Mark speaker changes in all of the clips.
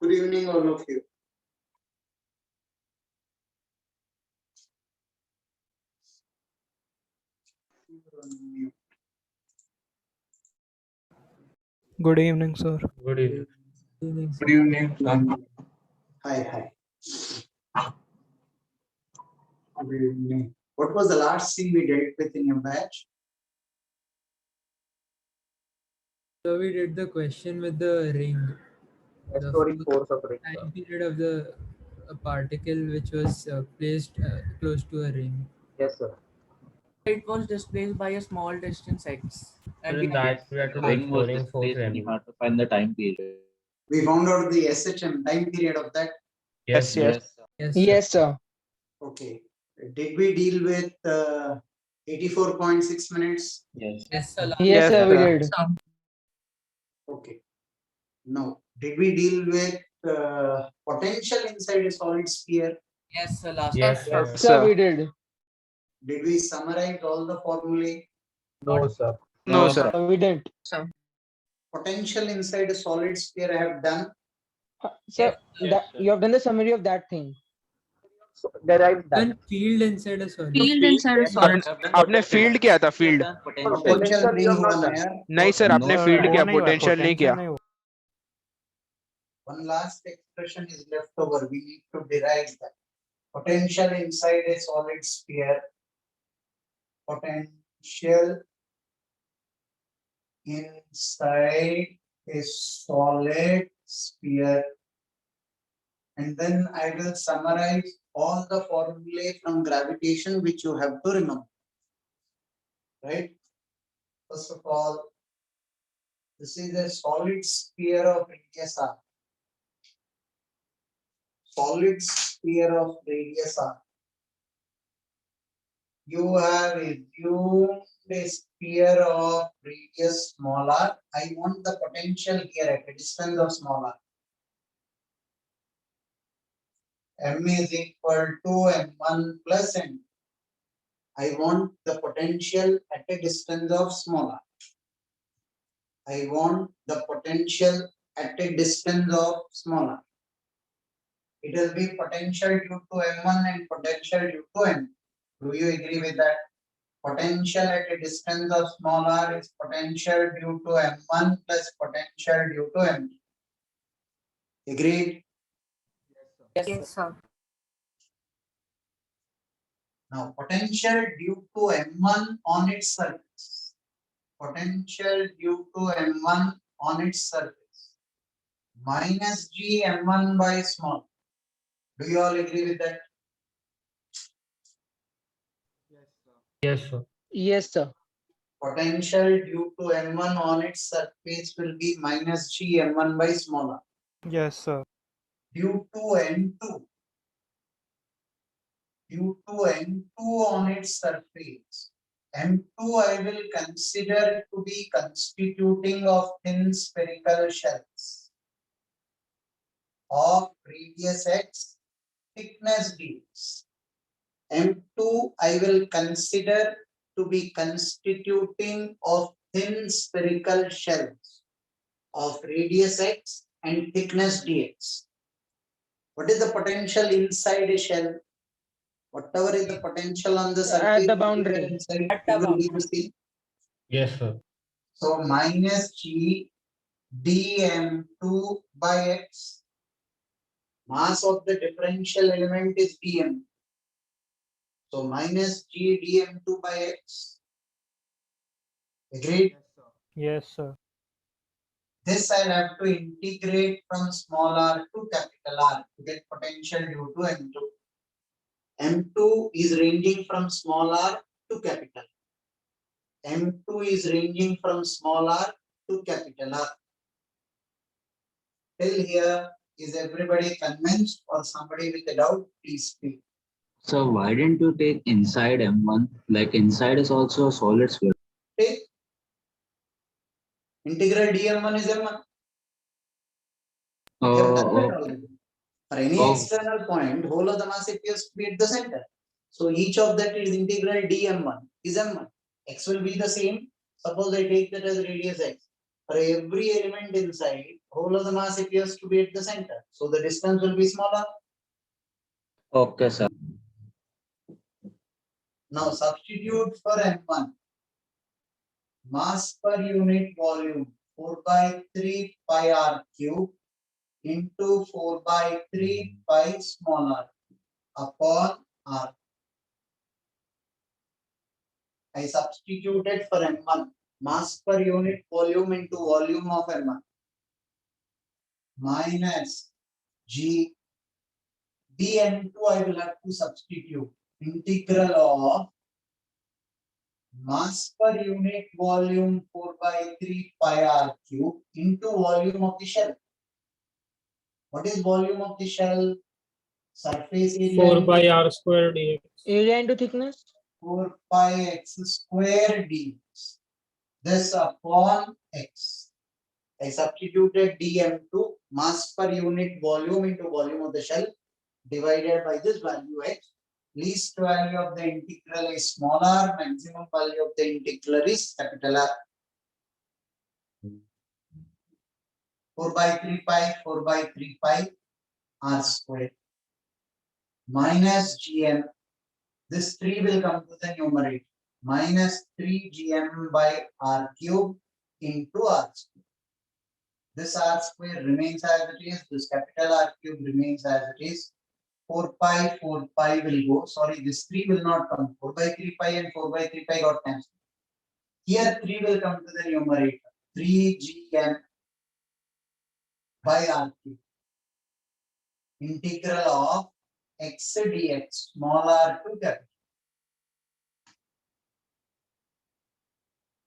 Speaker 1: Good evening, all of you.
Speaker 2: Good evening, sir.
Speaker 3: Good evening.
Speaker 4: Good evening, sir.
Speaker 1: Hi. Good evening. What was the last thing we dealt with in your batch?
Speaker 3: So we did the question with the ring. The
Speaker 4: Story force of ring.
Speaker 3: time period of the particle which was placed close to a ring.
Speaker 4: Yes, sir.
Speaker 5: It was displaced by a small distance x.
Speaker 6: So in that we have to do
Speaker 7: Ring was
Speaker 6: exploring force
Speaker 7: displaced when you
Speaker 6: value.
Speaker 7: have to find the time period.
Speaker 1: We found out the SHM time period of that.
Speaker 6: Yes.
Speaker 7: Yes.
Speaker 3: Yes.
Speaker 2: Yes, sir.
Speaker 1: Okay. Did we deal with 84.6 minutes?
Speaker 7: Yes.
Speaker 5: Yes, sir.
Speaker 2: Yes, sir, we did.
Speaker 1: Okay. Now, did we deal with potential inside a solid sphere?
Speaker 5: Yes, sir. Last
Speaker 6: Yes,
Speaker 5: time.
Speaker 6: sir.
Speaker 2: Sir, we did.
Speaker 1: Did we summarize all the formulae?
Speaker 4: No, sir.
Speaker 7: No, sir.
Speaker 2: We didn't.
Speaker 1: Potential inside a solid sphere I have done.
Speaker 2: Sir, that you have done the summary of that thing.
Speaker 4: derived that.
Speaker 3: Then field inside a solid.
Speaker 7: Field inside a solid.
Speaker 6: आपने field किया था field
Speaker 1: Potential
Speaker 4: we
Speaker 1: नहीं
Speaker 4: have
Speaker 1: हुआ
Speaker 4: not
Speaker 1: ना
Speaker 4: done.
Speaker 1: यार.
Speaker 6: नहीं sir आपने field किया
Speaker 2: वो नहीं हुआ,
Speaker 6: पोटेंशियल नहीं किया
Speaker 2: potential नहीं हुआ.
Speaker 1: One last expression is left over. We need to derive that. Potential inside a solid sphere. Potential inside a solid sphere. And then I will summarize all the formulae from gravitation which you have to remember. Right? First of all, this is a solid sphere of radius r. Solid sphere of radius r. You have assumed a sphere of radius small r. I want the potential here at a distance of small r. M is equal to m1 plus m. I want the potential at a distance of small r. I want the potential at a distance of small r. It will be potential due to m1 and potential due to m. Do you agree with that? Potential at a distance of small r is potential due to m1 plus potential due to m. Agreed?
Speaker 7: Yes, sir.
Speaker 1: Now potential due to m1 on its surface. Potential due to m1 on its surface. Minus g m1 by small. Do you all agree with that?
Speaker 6: yes sir
Speaker 7: Yes, sir.
Speaker 1: Potential due to m1 on its surface will be minus g m1 by small r.
Speaker 2: Yes, sir.
Speaker 1: Due to m2. Due to m2 on its surface. M2 I will consider to be constituting of thin spherical shells of radius x, thickness dx. M2 I will consider to be constituting of thin spherical shells of radius x and thickness dx. What is the potential inside a shell? Whatever is the potential on the surface,
Speaker 7: the boundary.
Speaker 1: inside,
Speaker 5: At
Speaker 1: it
Speaker 5: the
Speaker 1: will be the same.
Speaker 6: yes sir
Speaker 1: So minus g dm2 by x. Mass of the differential element is dm. So minus g dm2 by x. Agreed?
Speaker 2: Yes, sir.
Speaker 1: This I'll have to integrate from small r to capital R to get potential due to m2. M2 is ranging from small r to capital. M2 is ranging from small r to capital R. Till here, is everybody convinced or somebody with a doubt? Please speak.
Speaker 8: So why didn't you take inside M1? Like inside is also a solid sphere.
Speaker 1: Take integral dm1 is m1. We have done that already. For any
Speaker 8: Oh.
Speaker 1: external point, whole of the mass appears to be at the center. So each of that is integral dm1 is m1. X will be the same. Suppose I take that as radius x. For every element inside, whole of the mass appears to be at the center. So the distance will be smaller.
Speaker 8: Okay, sir.
Speaker 1: Now substitute for m1. Mass per unit volume 4 by 3 pi r cube into 4 by 3 pi small r upon r. I substituted for m1. Mass per unit volume into volume of m1 minus g dm2 I will have to substitute. Integral of mass per unit volume 4 by 3 pi r cube into volume of the shell. What is volume of the shell? Surface area.
Speaker 6: 4 by r square dx
Speaker 7: Area into thickness.
Speaker 1: 4 pi x square dx. This upon x. I substituted dm2 mass per unit volume into volume of the shell divided by this value x. Least value of the integral is small r, maximum value of the integral is capital R. 4 by 3 pi, 4 by 3 pi r square. minus gm. This 3 will come to the numerator. Minus 3 gm by r cube into r square. This r square remains as it is. This capital R cube remains as it is. 4 pi will go. Sorry, this 3 will not come. 4 by 3 pi and 4 by 3 pi got cancelled. Here 3 will come to the numerator. 3 gm by r cube. Integral of x dx, small r to capital.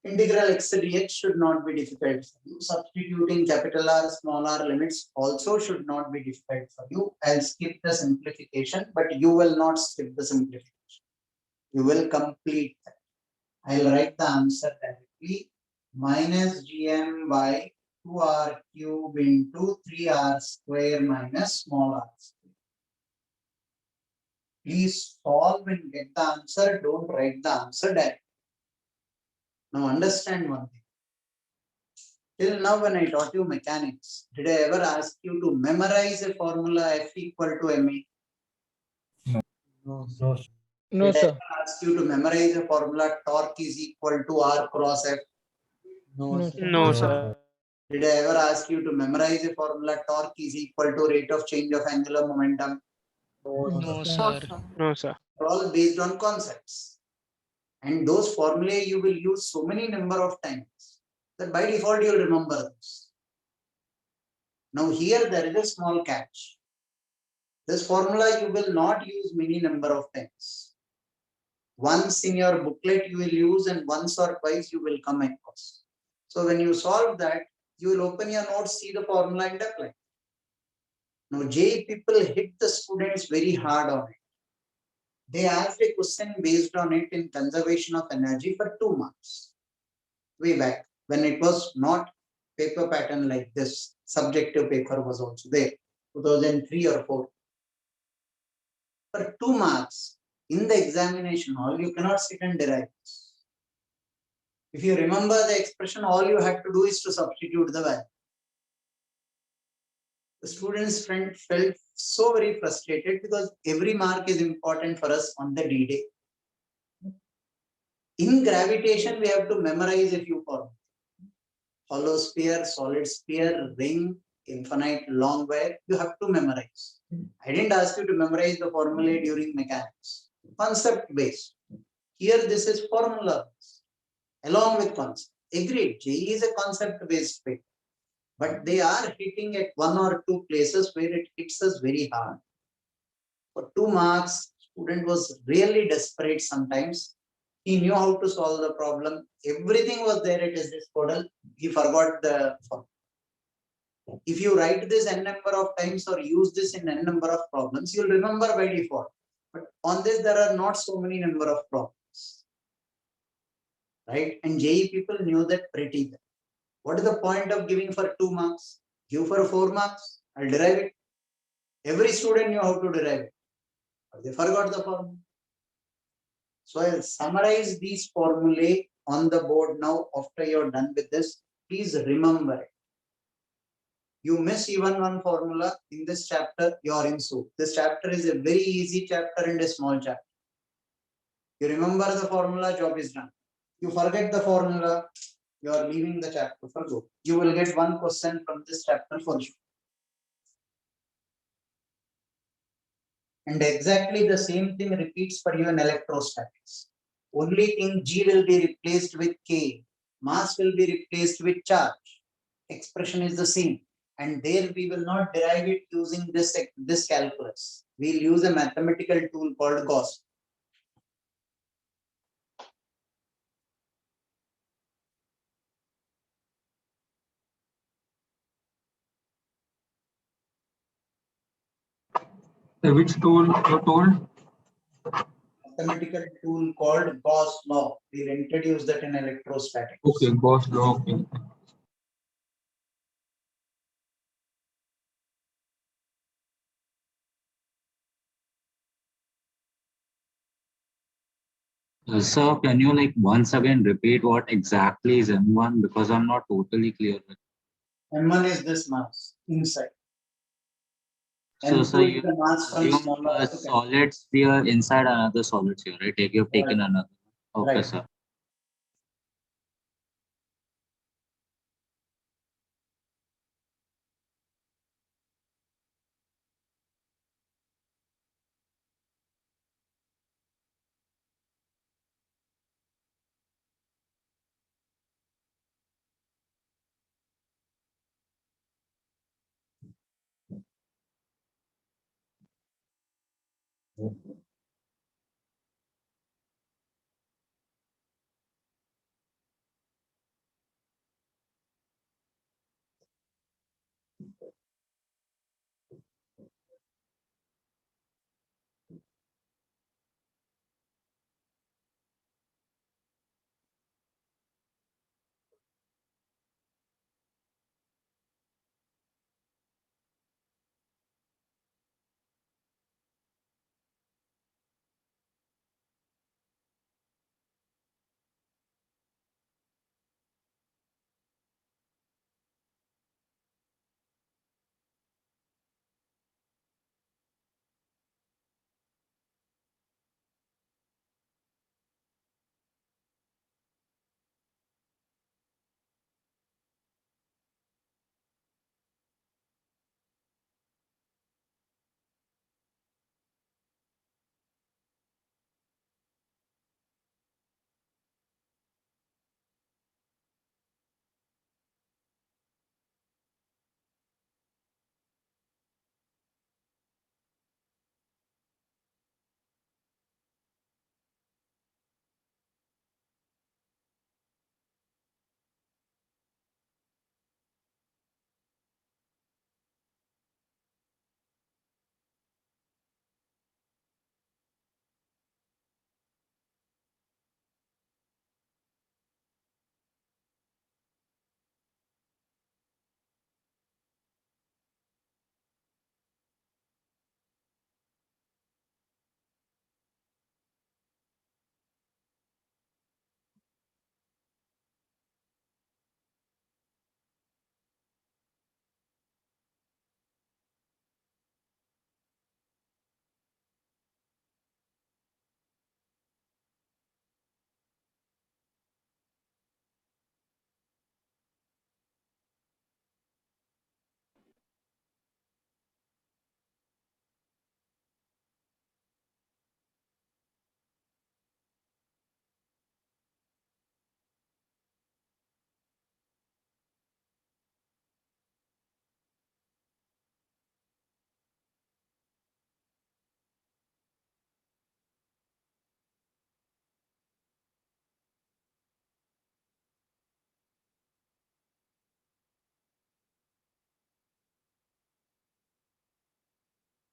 Speaker 1: Integral x dx should not be difficult for you. Substituting capital R, small r limits also should not be difficult for you. I'll skip the simplification, but you will not skip the simplification. You will complete that. I'll write the answer directly. Minus gm by 2r cube into 3r square minus small r square. Please solve and get the answer. Don't write the answer directly. Now understand one thing. Till now when I taught you mechanics, did I ever ask you to memorize a formula F equal to ma?
Speaker 6: No, sir.
Speaker 7: No,
Speaker 1: Did I
Speaker 7: sir.
Speaker 1: ever ask you to memorize a formula torque is equal to R cross F?
Speaker 7: No, sir.
Speaker 2: No, sir.
Speaker 1: Did I ever ask you to memorize a formula torque is equal to rate of change of angular momentum?
Speaker 7: No,
Speaker 3: sir.
Speaker 2: No, sir.
Speaker 1: All based on concepts. And those formulae you will use so many number of times that by default you will remember those. Now here there is a small catch. This formula you will not use many number of times. Once in your booklet you will use and once or twice you will come across. So when you solve that, you will open your notes, see the formula and apply. Now JEE people hit the students very hard on it. They asked a question based on it in conservation of energy for 2 marks. Way back when it was not paper pattern like this, subjective paper was also there, 2003 or 4. For 2 marks in the examination hall, you cannot sit and derive this. If you remember the expression, all you had to do is to substitute the value. The students felt so very frustrated because every mark is important for us on the D-Day. In gravitation, we have to memorize a few formulas. Hollow sphere, solid sphere, ring, infinite long wire, you have to memorize. I didn't ask you to memorize the formula during mechanics. Concept based. Here this is formula based, along with concept. Agreed, JEE is a concept based paper. But they are hitting at 1 or 2 places where it hits us very hard. For 2 marks, student was really desperate sometimes. He knew how to solve the problem. Everything was there at his disposal. He forgot the formula. If you write this n number of times or use this in n number of problems, you'll remember by default. But on this, there are not so many number of problems. Right? And JEE people knew that pretty well. What is the point of giving for 2 marks? Give for 4 marks. I'll derive it. Every student knew how to derive it. But they forgot the formula. So I'll summarize these formulae on the board now after you're done with this. Please remember it. You miss even one formula in this chapter, you're in soup. This chapter is a very easy chapter and a small chapter. You remember the formula, job is done. You forget the formula, you are leaving the chapter for good. You will get one question from this chapter for sure. And exactly the same thing repeats for you in electrostatics. Only thing G will be replaced with K. Mass will be replaced with charge. Expression is the same. And there we will not derive it using this calculus. We'll use a mathematical tool called Gauss.
Speaker 4: Which tool you told?
Speaker 1: Mathematical tool called Gauss law. We'll introduce that in electrostatics.
Speaker 4: Okay, Gauss law. Okay.
Speaker 8: Sir, can you once again repeat what exactly is M1 because I'm not totally clear with.
Speaker 1: M1 is this mass inside.
Speaker 8: So,
Speaker 1: and
Speaker 8: sir,
Speaker 1: push
Speaker 8: you
Speaker 1: the mass from
Speaker 8: assume
Speaker 1: smaller
Speaker 8: a
Speaker 1: to capital.
Speaker 8: solid sphere inside another solid sphere, right? If you've taken
Speaker 1: Right.
Speaker 8: another. Okay,
Speaker 1: Right.
Speaker 8: sir.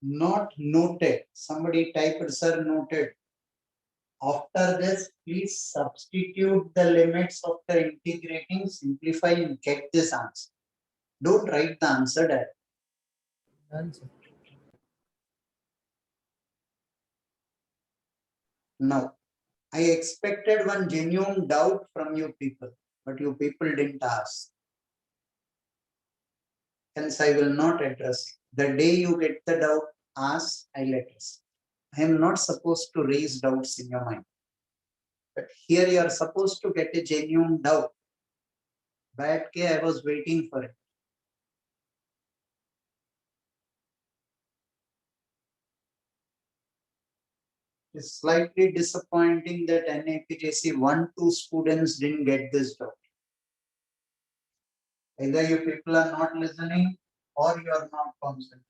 Speaker 1: Not noted. Somebody typed sir noted. After this, please substitute the limits after integrating, simplify and get this answer. Don't write the answer there.
Speaker 3: Done, sir.
Speaker 1: Now, I expected one genuine doubt from you people, but you people didn't ask. Hence, I will not address it. The day you get the doubt, ask, I'll address it. I am not supposed to raise doubts in your mind. But here you are supposed to get a genuine doubt. But I was waiting for it. It's slightly disappointing that NAPJC 1-2 students didn't get this doubt. Either you people are not listening or you are not concentrating.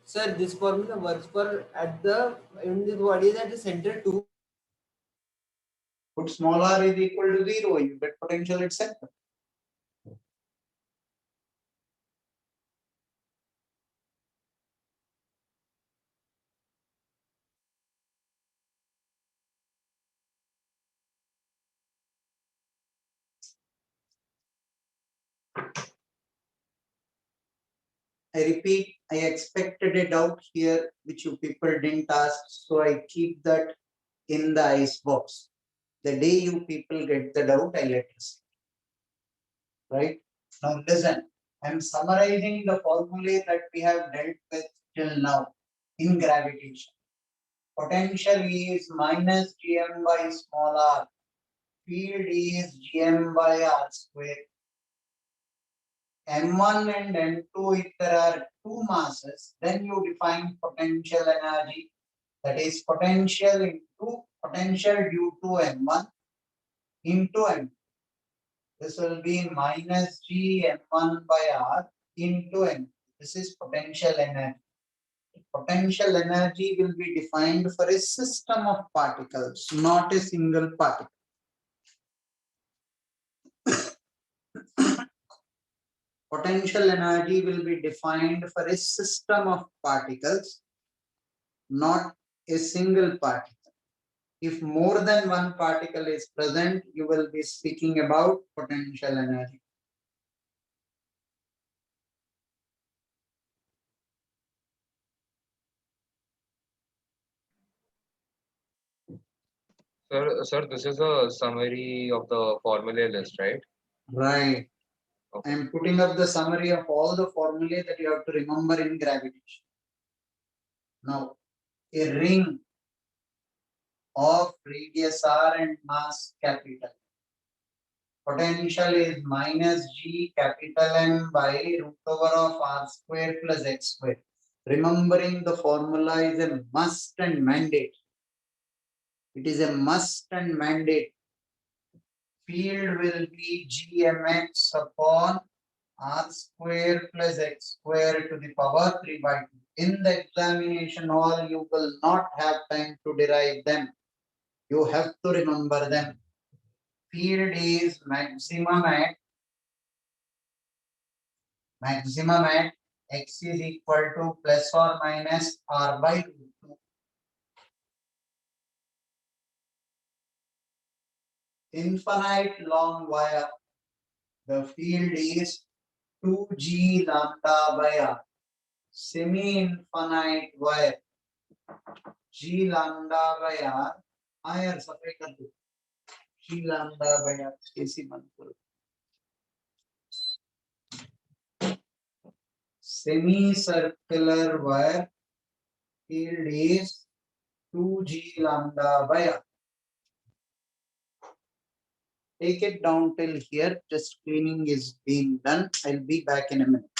Speaker 9: Sir, this formula works for at the in the body is at the center too.
Speaker 1: Put small r is equal to 0, you get potential at center. I repeat, I expected a doubt here which you people didn't ask, so I keep that in the ice box. The day you people get the doubt, I let you see. Right? Now listen, I'm summarizing the formulae that we have dealt with till now in gravitation. Potential is minus Gm by small r. Field is Gm by r square. M1 and M2, if there are two masses, then you define potential energy. That is potential due to M1 into M2. This will be minus G M1 by R into M2. This is potential energy. Potential energy will be defined for a system of particles, not a single particle. Potential energy will be defined for a system of particles, not a single particle. If more than one particle is present, you will be speaking about potential energy.
Speaker 10: Sir, this is a summary of the formula list, right?
Speaker 1: Right. I
Speaker 10: Okay.
Speaker 1: am putting up the summary of all the formulae that you have to remember in gravitation. Now, a ring of radius r and mass capital. Potential is minus G capital M by root over of r square plus x square. Remembering the formula is a must and mandate. It is a must and mandate. Field will be gmx upon r square plus x square to the power 3 by 2. In the examination hall, you will not have time to derive them. You have to remember them. Field is maximum at x is equal to plus or minus r by root 2. Infinite long wire, the field is 2g lambda by r. Semi-infinite wire, g lambda by r. आयर सफाई कर दो g lambda by r ऐसी बंद करो. Semicircular wire, field is 2g lambda by r. Take it down till here. Just cleaning is being done. I'll be back in a minute.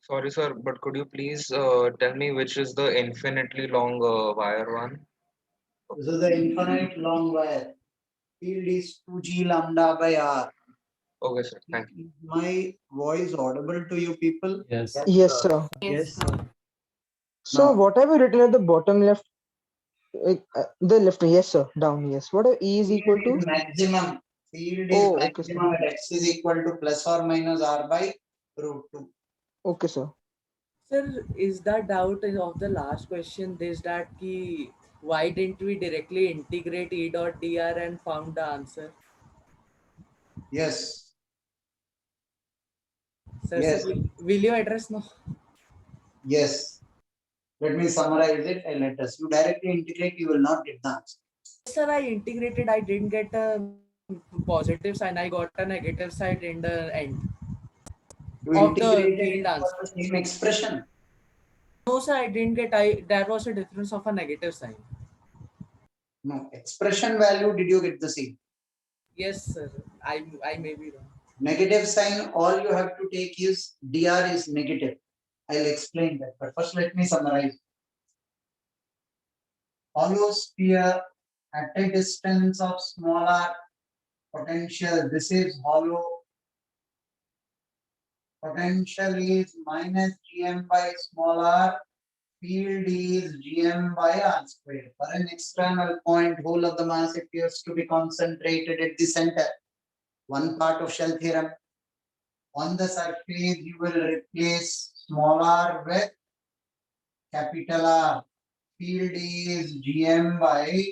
Speaker 10: Sorry, sir, but could you please tell me which is the infinitely long wire one?
Speaker 1: This is the infinite long wire. Field is 2g lambda by r.
Speaker 10: Okay, sir. Thank you.
Speaker 1: Is my voice audible to you people?
Speaker 6: Yes.
Speaker 7: Yes, sir.
Speaker 5: Yes, sir.
Speaker 7: So
Speaker 1: Now,
Speaker 7: what have you written at the bottom left? The left, yes, sir. Down, yes. What are E is equal
Speaker 1: field
Speaker 7: to?
Speaker 1: is maximum. Field is
Speaker 7: Oh, okay, sir.
Speaker 1: maximum at x is equal to plus or minus r by root 2.
Speaker 7: Okay, sir.
Speaker 5: Sir, is the doubt of the last question this that ki why didn't we directly integrate E dot dr and found the answer?
Speaker 1: Yes,
Speaker 5: Sir,
Speaker 1: yes,
Speaker 5: will you address no?
Speaker 1: yes. Let me summarize it and let us. You directly integrate, you will not get the answer.
Speaker 5: Sir, I integrated. I didn't get a positive sign. I got a negative side in the end
Speaker 1: You
Speaker 5: of the
Speaker 1: integrated
Speaker 5: field
Speaker 1: it for
Speaker 5: answer.
Speaker 1: the same expression.
Speaker 5: No, sir, I didn't get. I there was a difference of a negative sign.
Speaker 1: No, expression value, did you get the same?
Speaker 5: Yes, sir. I may be wrong.
Speaker 1: Negative sign, all you have to take is dr is negative. I'll explain that. But first, let me summarize. Hollow sphere at a distance of smaller potential. This is hollow. Potential is minus gm by small r. Field is gm by r square. For an external point, whole of the mass appears to be concentrated at the center. One part of shell theorem. On the surface, you will replace small r with capital R. Field is gm by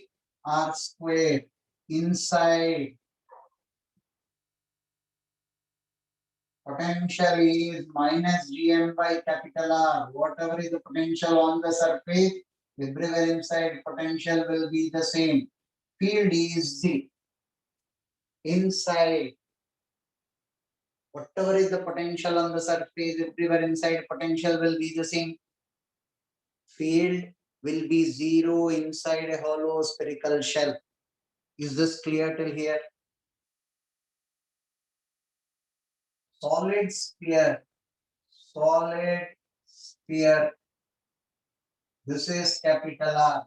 Speaker 1: r square. Inside, potential is minus gm by capital R. Whatever is the potential on the surface, everywhere inside potential will be the same. Field is Z. Inside, whatever is the potential on the surface, everywhere inside potential will be the same. Field will be zero inside a hollow spherical shell. Is this clear till here? Solid sphere. Solid sphere. This is capital R.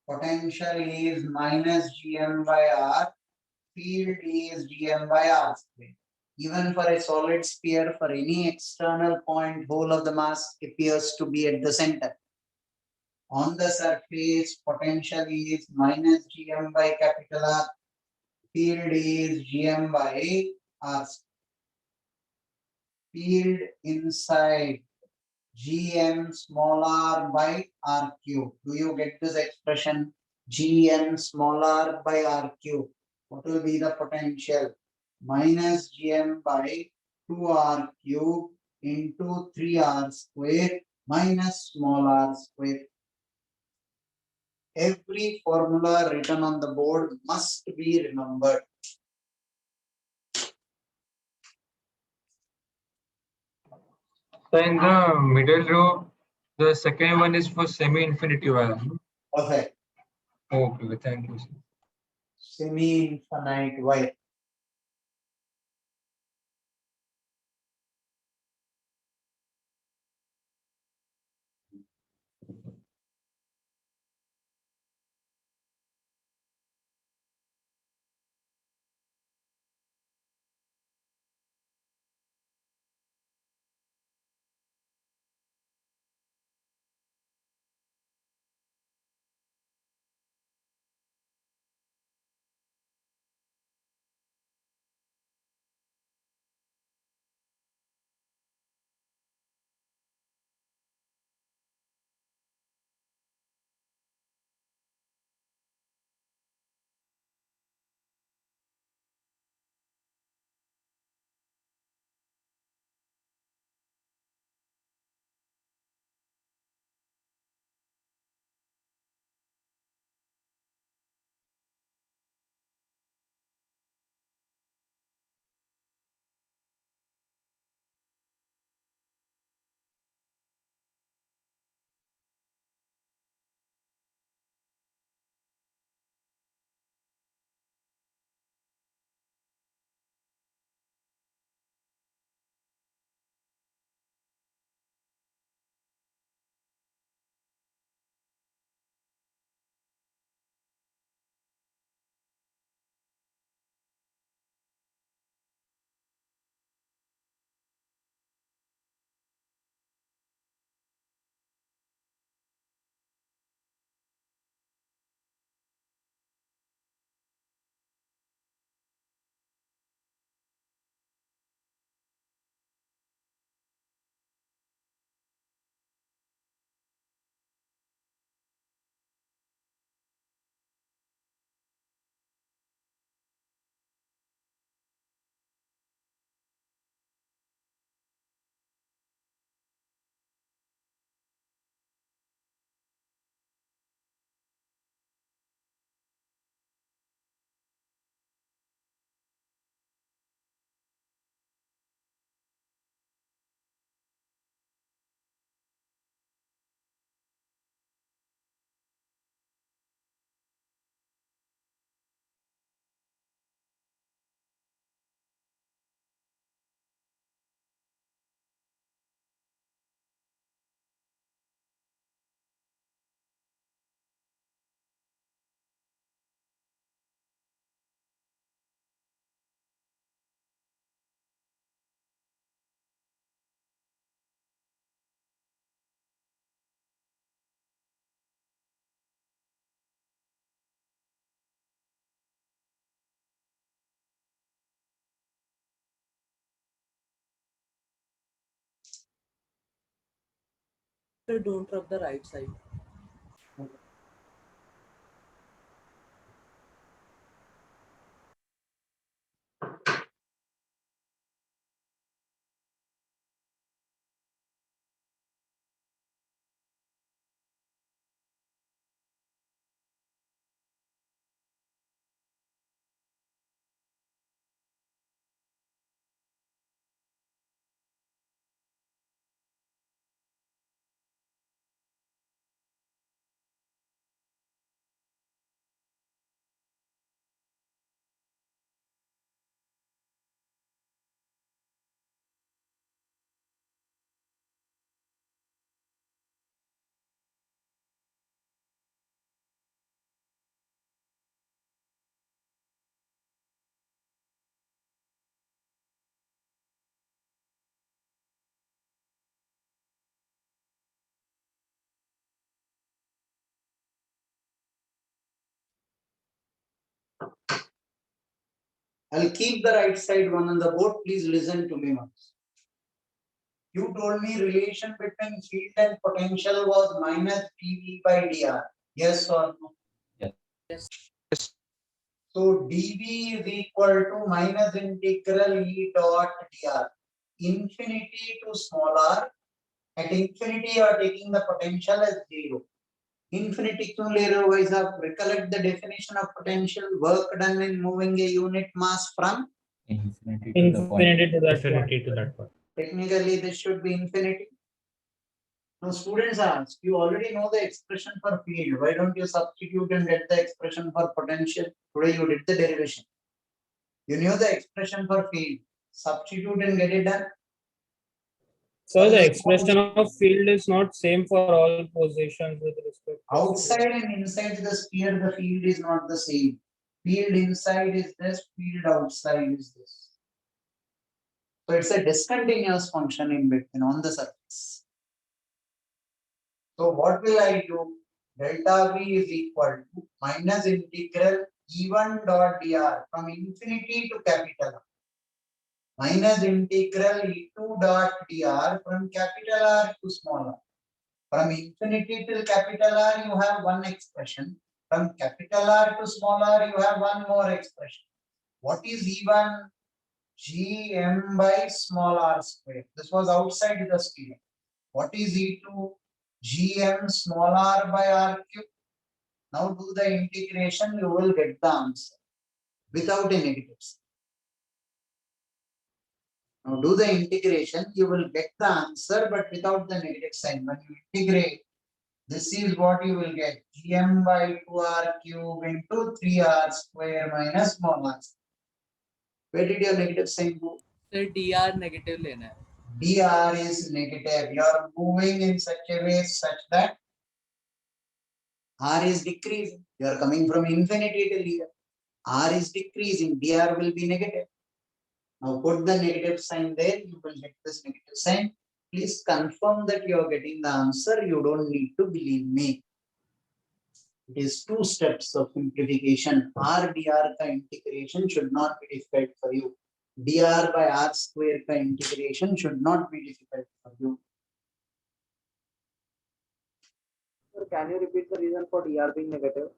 Speaker 1: Potential is minus gm by r. Field is gm by r square. Even for a solid sphere, for any external point, whole of the mass appears to be at the center. On the surface, potential is minus gm by capital R. Field is gm by r square. Field inside gm small r by r cube. Do you get this expression? Gm small r by r cube. What will be the potential? Minus gm by 2r cube into 3r square minus small r square. Every formula written on the board must be remembered.
Speaker 4: So in the middle row, the second one is for semi-infinity wire.
Speaker 1: Perfect.
Speaker 4: Okay, thank you, sir.
Speaker 1: Semi-infinite wire.
Speaker 5: don't rub the right side.
Speaker 1: I'll keep the right side one on the board. Please listen to me once. You told me relation between field and potential was minus dV by dr. Yes or no?
Speaker 5: Yes.
Speaker 1: So dV is equal to minus integral E dot dr. Infinity to small r. At infinity, you are taking the potential as 0. Infinity क्यों ले रहे हो भाई साहब? Recollect the definition of potential. Work done in moving a unit mass from
Speaker 8: Infinity to the point.
Speaker 6: Infinity to that point. Infinity to that point.
Speaker 1: Technically, this should be infinity. Now, students ask, you already know the expression for field. Why don't you substitute and get the expression for potential? Today you did the derivation. You knew the expression for field. Substitute and get it done.
Speaker 6: So the expression of field is not same for all positions with respect to
Speaker 1: Outside and inside the sphere, the field is not the same. Field inside is this, field outside is this. So it's a discontinuous function in between on the surface. So what will I do? Delta V is equal to minus integral E1 dot dr from infinity to capital R. Minus integral E2 dot dr from capital R to small r. From infinity till capital R, you have one expression. From capital R to small r, you have one more expression. What is E1? Gm by small r square. This was outside the sphere. What is E2? Gm small r by r cube. Now do the integration, you will get the answer without a negative sign. Now do the integration, you will get the answer but without the negative sign. When you integrate, this is what you will get. Gm by 2r cube into 3r square minus small r. Where did your negative sign go?
Speaker 5: So dr negative लेना है.
Speaker 1: dr is negative. You are moving in such a way such that r is decreasing. You are coming from infinity till here. R is decreasing. dr will be negative. Now put the negative sign there. You will get this negative sign. Please confirm that you are getting the answer. You don't need to believe me. It is 2 steps of simplification. R dr ka integration should not be difficult for you. dr by r square ka integration should not be difficult for you.
Speaker 7: Sir, can you repeat the reason for dr being negative?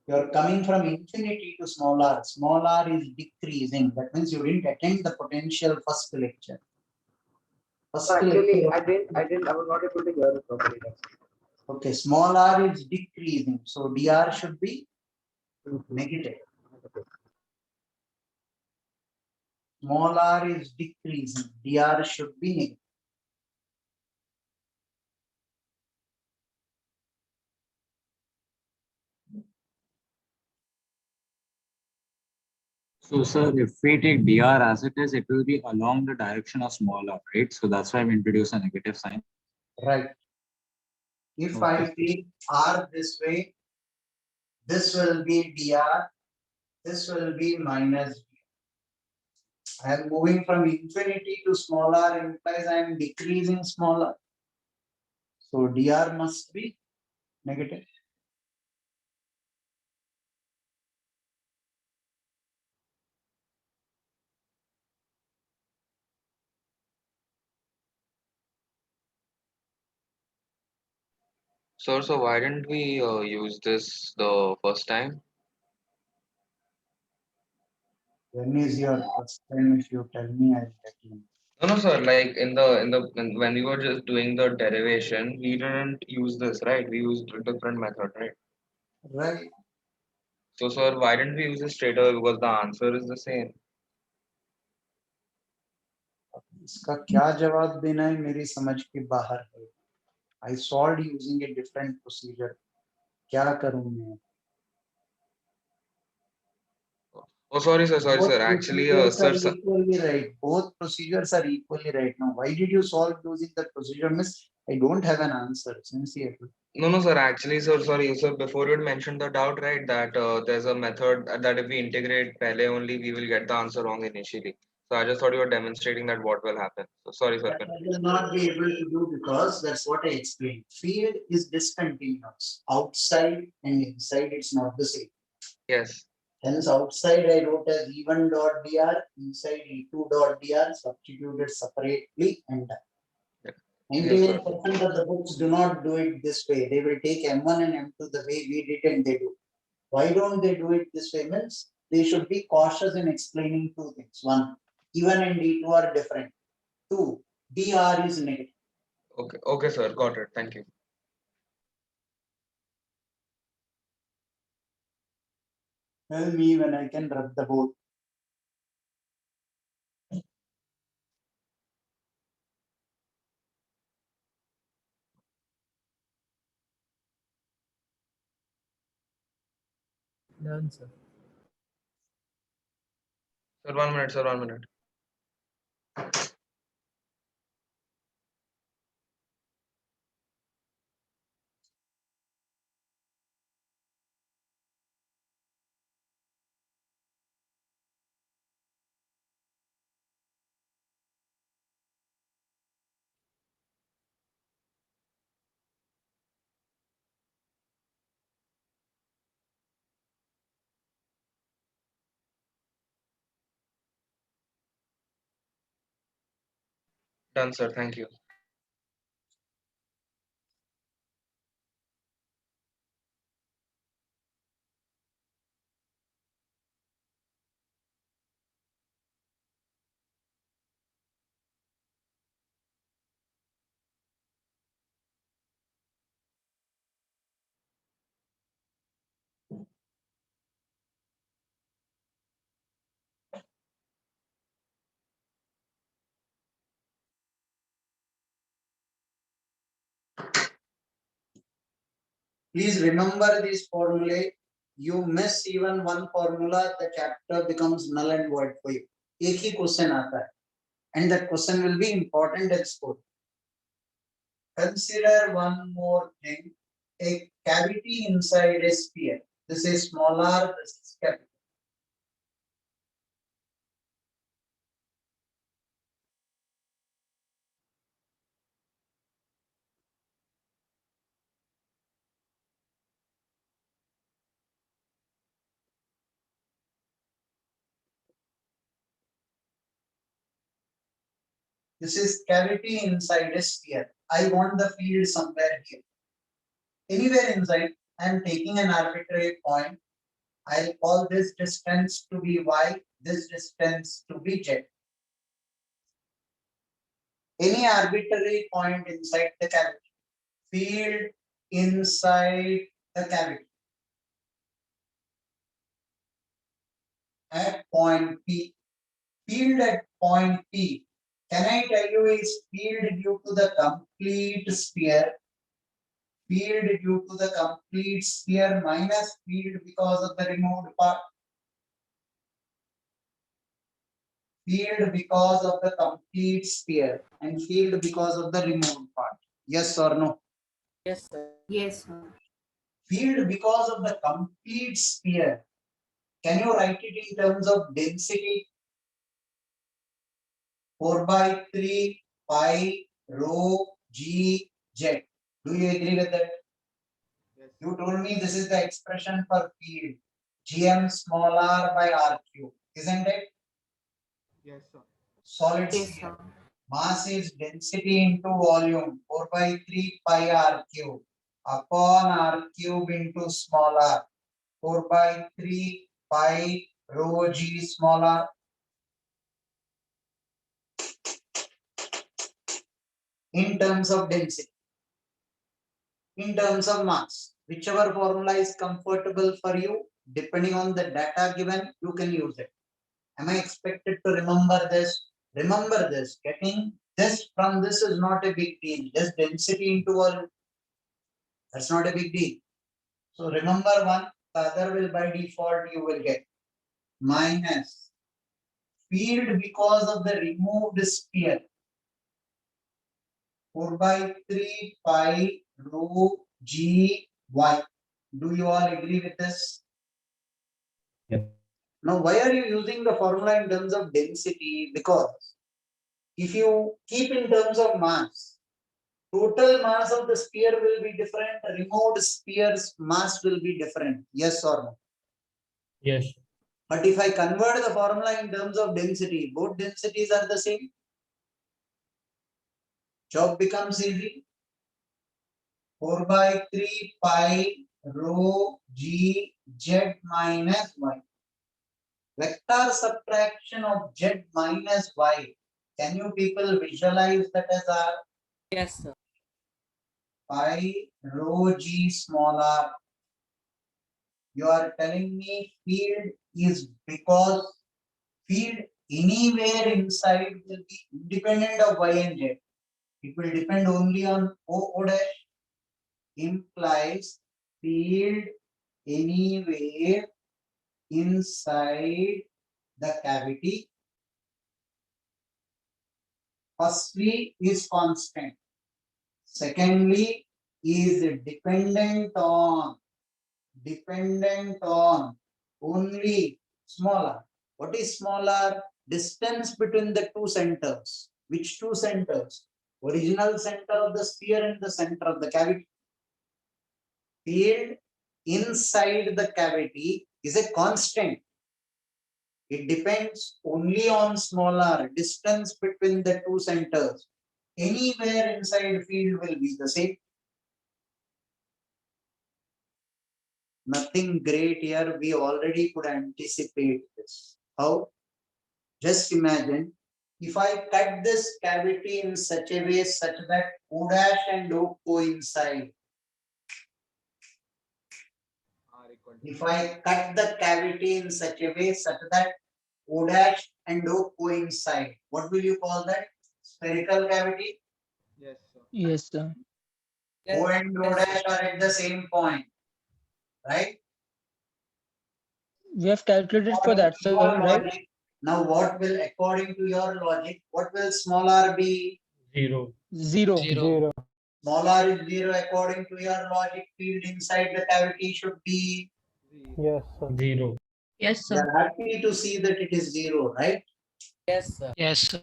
Speaker 1: You are coming from infinity to small r. Small r is decreasing. That means you didn't attend the potential first lecture.
Speaker 7: Actually, I was not able to hear it properly.
Speaker 1: Okay, small r is decreasing. So dr should be negative. Small r is decreasing. dr should be negative.
Speaker 8: So, sir, if we take dr as it is, it will be along the direction of small r, right? So that's why we introduce a negative sign.
Speaker 1: Right. If I take r this way, this will be dr, this will be minus dr. I am moving from infinity to small r implies I am decreasing small r. So dr must be negative.
Speaker 10: Sir, so why didn't we use this the first time?
Speaker 1: When is your first time? If you tell me, I'll let you know.
Speaker 10: No, no, sir. Like when we were just doing the derivation, we didn't use this, right? We used a different method, right?
Speaker 1: Right.
Speaker 10: So, sir, why didn't we use it straight away? Because the answer is the same.
Speaker 1: इसका क्या जवाब देना है मेरी समझ के बाहर है. I solved using a different procedure. क्या करूं मैं?
Speaker 10: Oh, sorry, sir. Sorry,
Speaker 1: Both
Speaker 10: sir. Actually,
Speaker 1: procedures are
Speaker 10: sir.
Speaker 1: equally right. Both procedures are equally right. Now, why did you solve using that procedure, miss? I don't have an answer, sincerely.
Speaker 10: No, no, sir. Actually, sir, sorry, sir. Before you had mentioned the doubt, right? That there's a method that if we integrate pehle only, we will get the answer wrong initially. So I just thought you were demonstrating that what will happen. So sorry, sir.
Speaker 1: That I will not be able to do because that's what I explained. Field is discontinuous. Outside and inside, it's not the same.
Speaker 10: Yes.
Speaker 1: Hence, outside I wrote as E1 dot dr, inside E2 dot dr, substituted separately and done.
Speaker 10: Yes, sir.
Speaker 1: 99% of the books do not do it this way. They will take M1 and M2 the way we did and they do. Why don't they do it this way? Means they should be cautious in explaining two things. One, E1 and E2 are different. Two, dr is negative.
Speaker 10: Okay. Okay, sir. Got it. Thank you.
Speaker 1: Tell me when I can rub the board.
Speaker 3: Done, sir.
Speaker 10: Sir, 1 minute, sir. 1 minute. Done, sir. Thank you.
Speaker 1: Please remember this formula. You miss even one formula, the chapter becomes null and void for you. एक ही question आता है, and that question will be important at school. Consider one more thing: a cavity inside a sphere. This is small r. This is capital. This is cavity inside a sphere. I want the field somewhere here. Anywhere inside, I am taking an arbitrary point. I'll call this distance to be y, this distance to be z. Any arbitrary point inside the cavity. Field inside the cavity at point P. Field at point P. Can I tell you is field due to the complete sphere? Field due to the complete sphere minus field because of the removed part. Field because of the complete sphere and field because of the removed part. Yes or no?
Speaker 5: Yes, sir.
Speaker 11: Yes, sir.
Speaker 1: Field because of the complete sphere. Can you write it in terms of density? 4/3 pi rho g z. Do you agree with that?
Speaker 9: Yes.
Speaker 1: You told me this is the expression for field. Gm small r by r cube. Isn't it?
Speaker 9: Yes, sir.
Speaker 1: Solid
Speaker 11: Yes,
Speaker 1: sphere.
Speaker 11: sir.
Speaker 1: Mass is density into volume. 4/3 pi r cube. upon r cube into small r. 4 by 3 pi rho g small r. In terms of density, in terms of mass, whichever formula is comfortable for you, depending on the data given, you can use it. Am I expected to remember this? Remember this. Getting this from this is not a big deal. Just density into volume. That's not a big deal. So remember one, the other will by default you will get minus field because of the removed sphere 4 by 3 pi rho g y. Do you all agree with this?
Speaker 6: Yep.
Speaker 1: Now, why are you using the formula in terms of density? Because if you keep in terms of mass, total mass of the sphere will be different, removed sphere's mass will be different. Yes or no?
Speaker 6: Yes.
Speaker 1: But if I convert the formula in terms of density, both densities are the same. Job becomes easy. 4 by 3 pi rho g z minus y. Vector subtraction of z minus y. Can you people visualize that as r?
Speaker 5: Yes, sir.
Speaker 1: Pi rho g small r. You are telling me field is because field anywhere inside will be independent of y and z. It will depend only on O dash, implies field anywhere inside the cavity. Firstly is constant. Secondly is dependent on only smaller. What is smaller? Distance between the two centers. Which two centers? Original center of the sphere and the center of the cavity. Field inside the cavity is a constant. It depends only on smaller distance between the two centers. Anywhere inside field will be the same. Nothing great here. We already could anticipate this. How? Just imagine if I cut this cavity in such a way such that O dash and O coincide. If I cut the cavity in such a way such that O dash and O coincide, what will you call that? Spherical cavity?
Speaker 9: Yes, sir.
Speaker 7: Yes, sir.
Speaker 5: Yes,
Speaker 1: O and O
Speaker 5: yes,
Speaker 1: dash are at the same point, right?
Speaker 7: We have calculated for
Speaker 1: According
Speaker 7: that,
Speaker 1: to
Speaker 7: sir,
Speaker 1: your
Speaker 7: right?
Speaker 1: logic, now what will, according to your logic, what will small r be?
Speaker 6: 0.
Speaker 7: 0.
Speaker 2: Zero.
Speaker 1: Small r is 0 according to your logic. Field inside the cavity should be.
Speaker 2: Yes, sir.
Speaker 6: 0.
Speaker 11: Yes,
Speaker 1: We
Speaker 11: sir.
Speaker 1: are happy to see that it is 0, right?
Speaker 5: yes, sir.
Speaker 11: Yes, sir.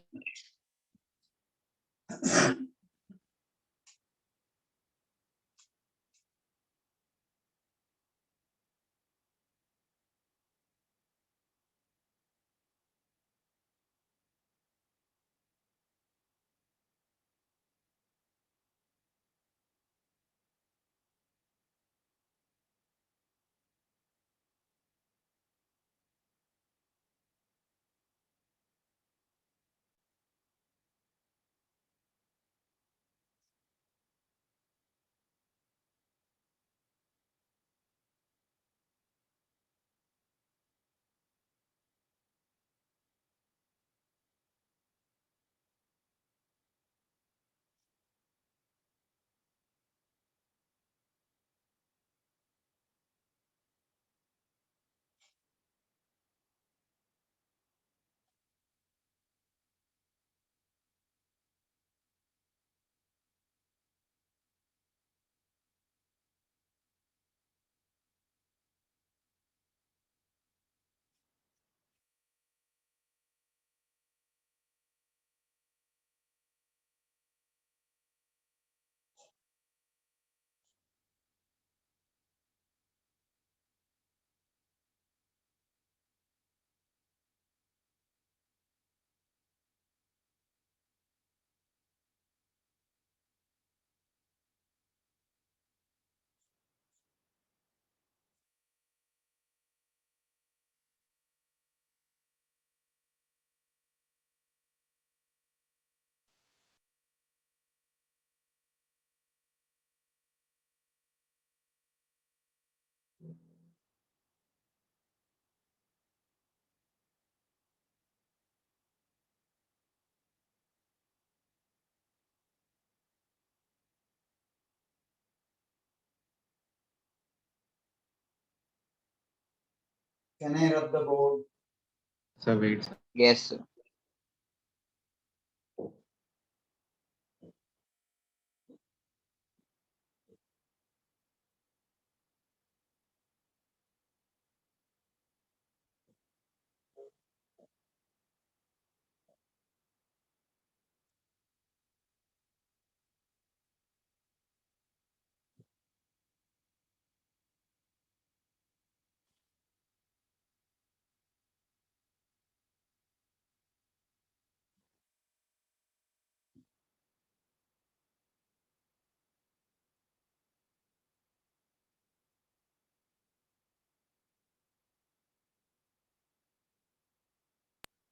Speaker 1: Can I rub the board?
Speaker 8: So wait.
Speaker 9: Yes, sir.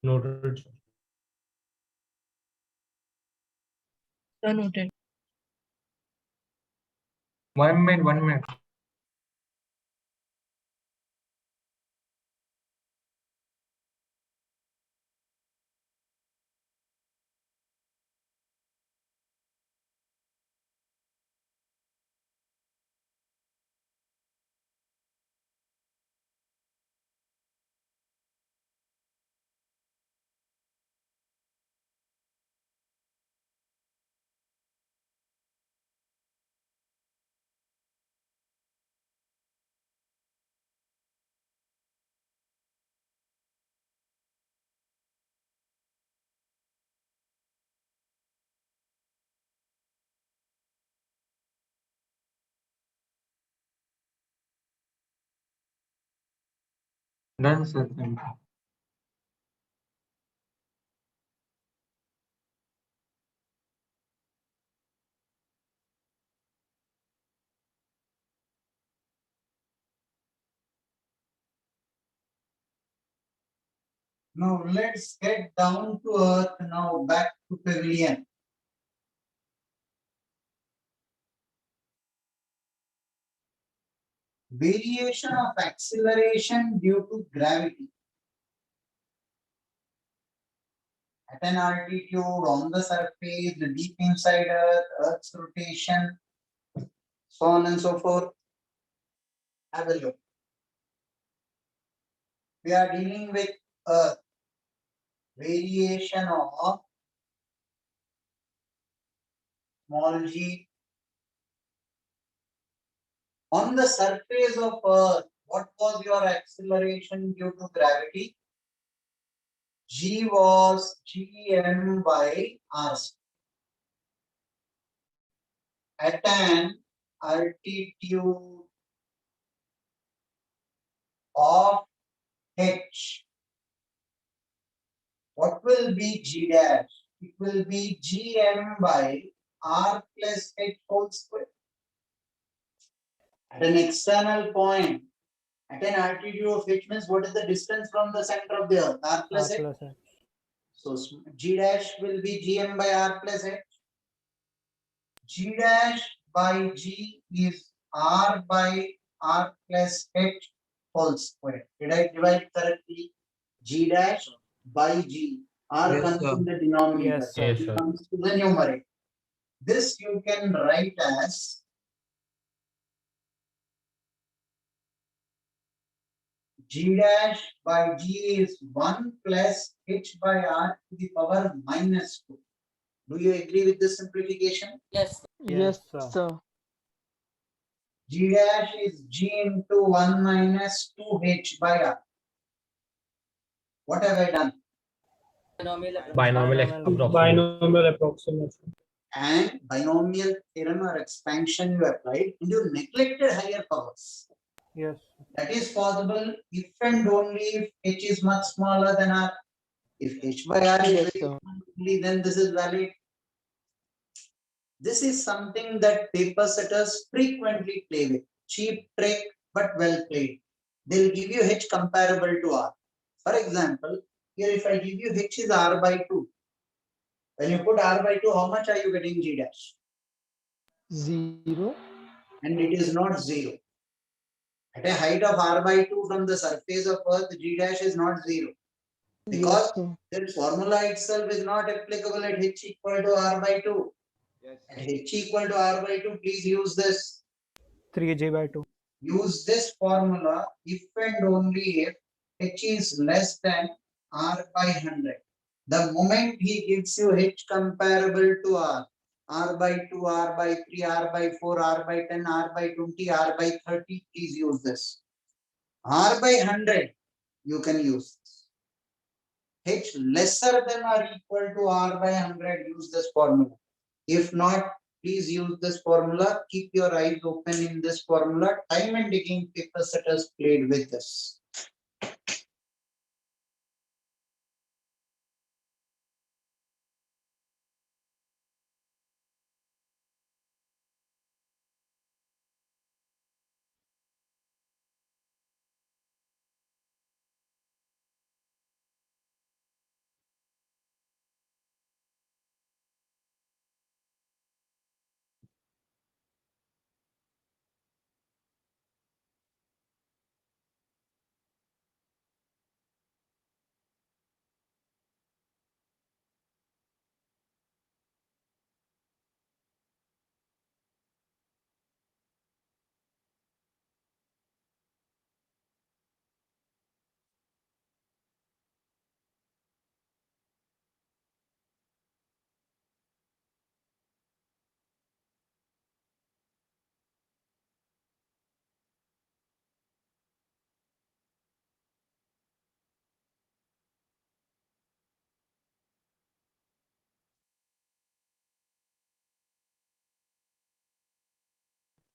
Speaker 6: Noted.
Speaker 11: Noted.
Speaker 4: 1 minute, 1 minute. Done, sir. Thank you.
Speaker 1: Now let's get down to earth. Now back to pavilion. Variation of acceleration due to gravity at an altitude, on the surface, deep inside earth, earth's rotation, so on and so forth. Have a look. We are dealing with earth. Variation of small g on the surface of earth. What was your acceleration due to gravity? G was gm by r square. At an altitude of h, what will be g dash? It will be gm by r plus h whole square. At an external point, at an altitude of h means what is the distance from the center of the earth? R
Speaker 2: R
Speaker 1: plus h.
Speaker 2: plus H.
Speaker 1: So g dash will be gm by r plus h. G dash by g is r by r plus h whole square. Did I divide correctly? G dash by g. R
Speaker 9: Yes,
Speaker 1: comes
Speaker 9: sir.
Speaker 1: in the denominator.
Speaker 2: Yes, sir.
Speaker 6: Yes,
Speaker 1: G
Speaker 6: sir.
Speaker 1: comes to the numerator. This you can write as g dash by g is 1 plus h by r to the power minus 2. Do you agree with this simplification?
Speaker 5: Yes.
Speaker 7: Yes,
Speaker 2: sir.
Speaker 7: sir.
Speaker 1: G dash is g into 1 minus 2h by r. What have I done?
Speaker 6: Binomial approximation. Binomial approximation.
Speaker 1: And binomial theorem or expansion you applied and you neglected higher powers.
Speaker 2: Yes.
Speaker 1: That is possible if and only if h is much smaller than r. If h by r is
Speaker 7: Yes,
Speaker 1: very
Speaker 7: sir.
Speaker 1: small, then this is valid. This is something that paper setters frequently play with. Cheap trick, but well played. They'll give you h comparable to r. For example, here if I give you h is r by 2. When you put r by 2, how much are you getting g dash?
Speaker 7: 0.
Speaker 1: And it is not 0. At a height of r by 2 from the surface of earth, g dash is not 0. Because
Speaker 7: Yes, sir.
Speaker 1: the formula itself is not applicable at h equal to r by 2. At h equal to r by 2, please use this.
Speaker 2: 3G by 2.
Speaker 1: Use this formula if and only if H is less than R by 100. The moment he gives you H comparable to R by 2, R by 3, R by 4, R by 10, R by 20, R by 30, please use this. R by 100, you can use this. H lesser than or equal to R by 100, use this formula. If not, please use this formula. Keep your eyes open in this formula. Time and again, paper setters played with this.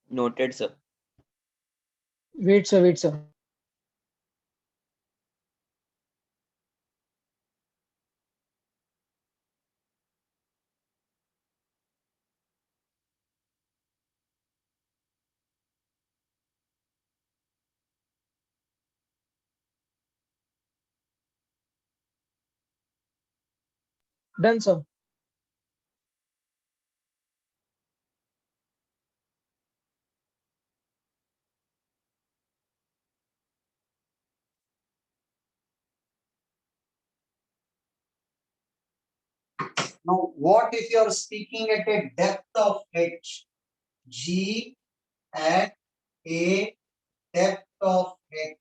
Speaker 9: Noted, sir.
Speaker 7: Wait, sir, wait, sir. Done, sir.
Speaker 1: Now, what if you are speaking at a depth of H? G at a depth of H.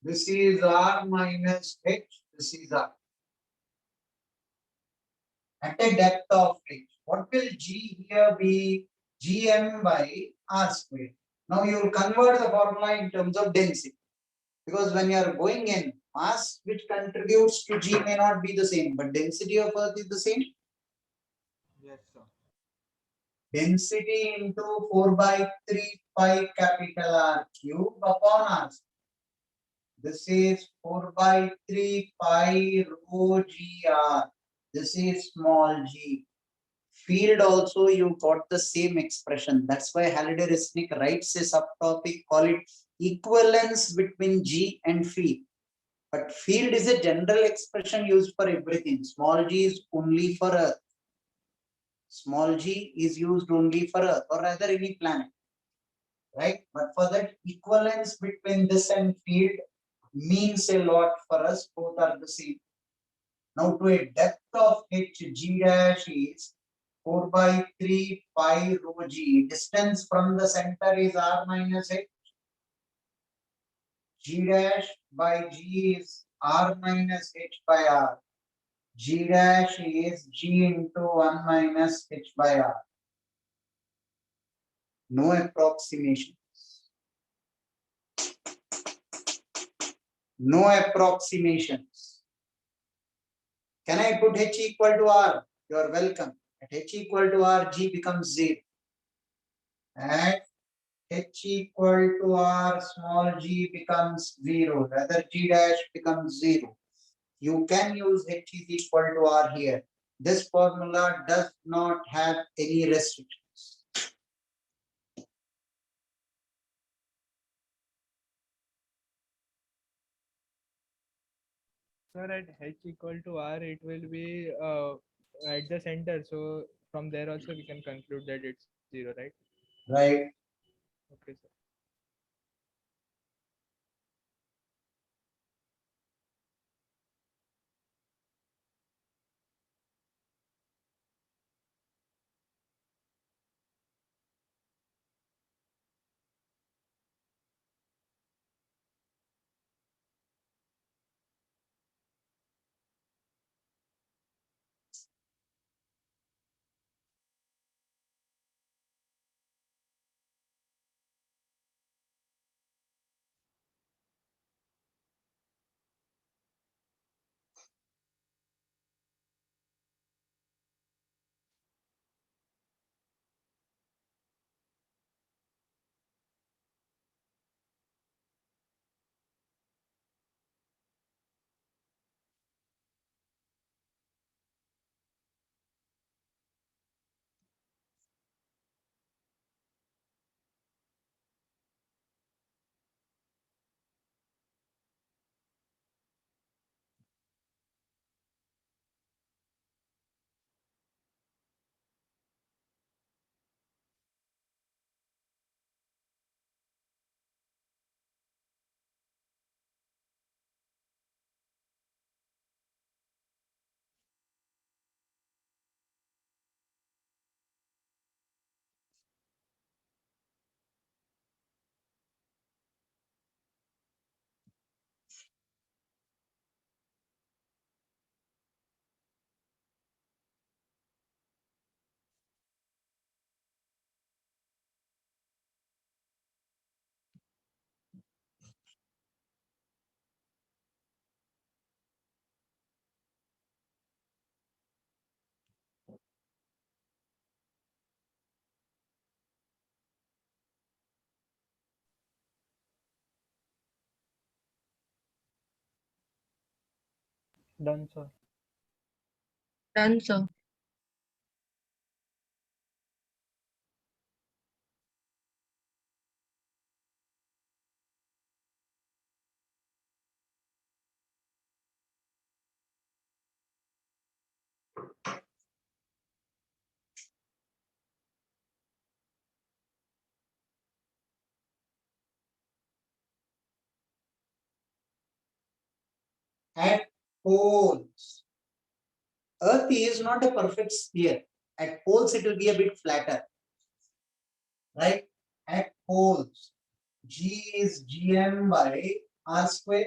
Speaker 1: This is R minus H. This is R. At a depth of H. What will G here be? Gm by R squared. Now you will convert the formula in terms of density. Because when you are going in, mass which contributes to G may not be the same, but density of Earth is the same.
Speaker 4: Yes, sir.
Speaker 1: Density into 4 by 3 pi capital R cube upon R. This is 4 by 3 pi rho G R. This is small g. Field also you got the same expression. That's why Halliday-Resnick writes a subtopic, call it equivalence between G and field. But field is a general expression used for everything. Small g is only for Earth. Small g is used only for Earth or rather any planet. Right? But for that equivalence between this and field means a lot for us. Both are the same. Now to a depth of H, G dash is 4 by 3 pi rho G. Distance from the center is R minus H. G dash by G is R minus H by R. G dash is G into 1 minus H by R. No approximation. No approximations. Can I put H equal to R? You are welcome. At H equal to R, G becomes 0. At H equal to R, small g becomes 0. Rather, G dash becomes 0. You can use H is equal to R here. This formula does not have any restrictions.
Speaker 3: Sir, at H equal to R, it will be at the center. So from there also we can conclude that it's 0, right?
Speaker 1: Right.
Speaker 3: Okay, sir.
Speaker 2: Done, sir.
Speaker 11: Done, sir.
Speaker 1: At poles, Earth is not a perfect sphere. At poles, it will be a bit flatter, right? At poles, G is Gm by R square,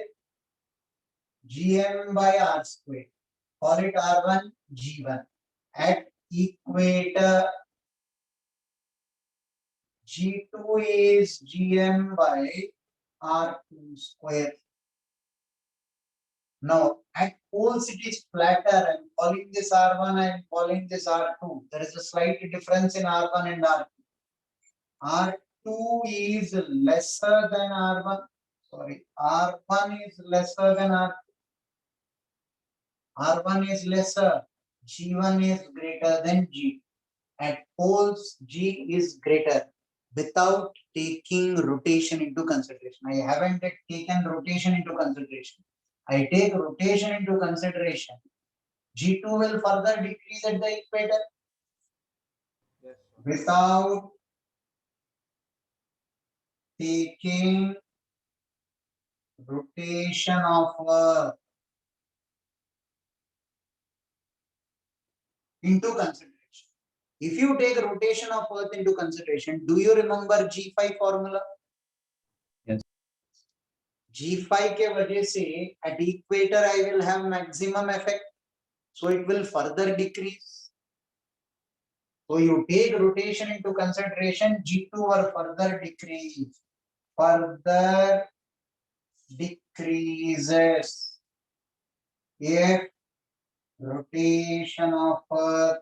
Speaker 1: Gm by R square. Call it R1, G1. At equator, G2 is Gm by R2 square. Now, at poles it is flatter. I'm calling this R1, I'm calling this R2. There is a slight difference in R1 and R2. R2 is lesser than R1. Sorry, R1 is lesser than R2. R1 is lesser. G1 is greater than G. At poles, G is greater without taking rotation into consideration. I haven't taken rotation into consideration. I take rotation into consideration. G2 will further decrease at the equator without taking rotation of Earth into consideration. If you take rotation of Earth into consideration, do you remember G5 formula?
Speaker 8: Yes.
Speaker 1: G5 के वजह से at equator I will have maximum effect, so it will further decrease. So you take rotation into consideration, G2 will further decrease. Further decreases if rotation of Earth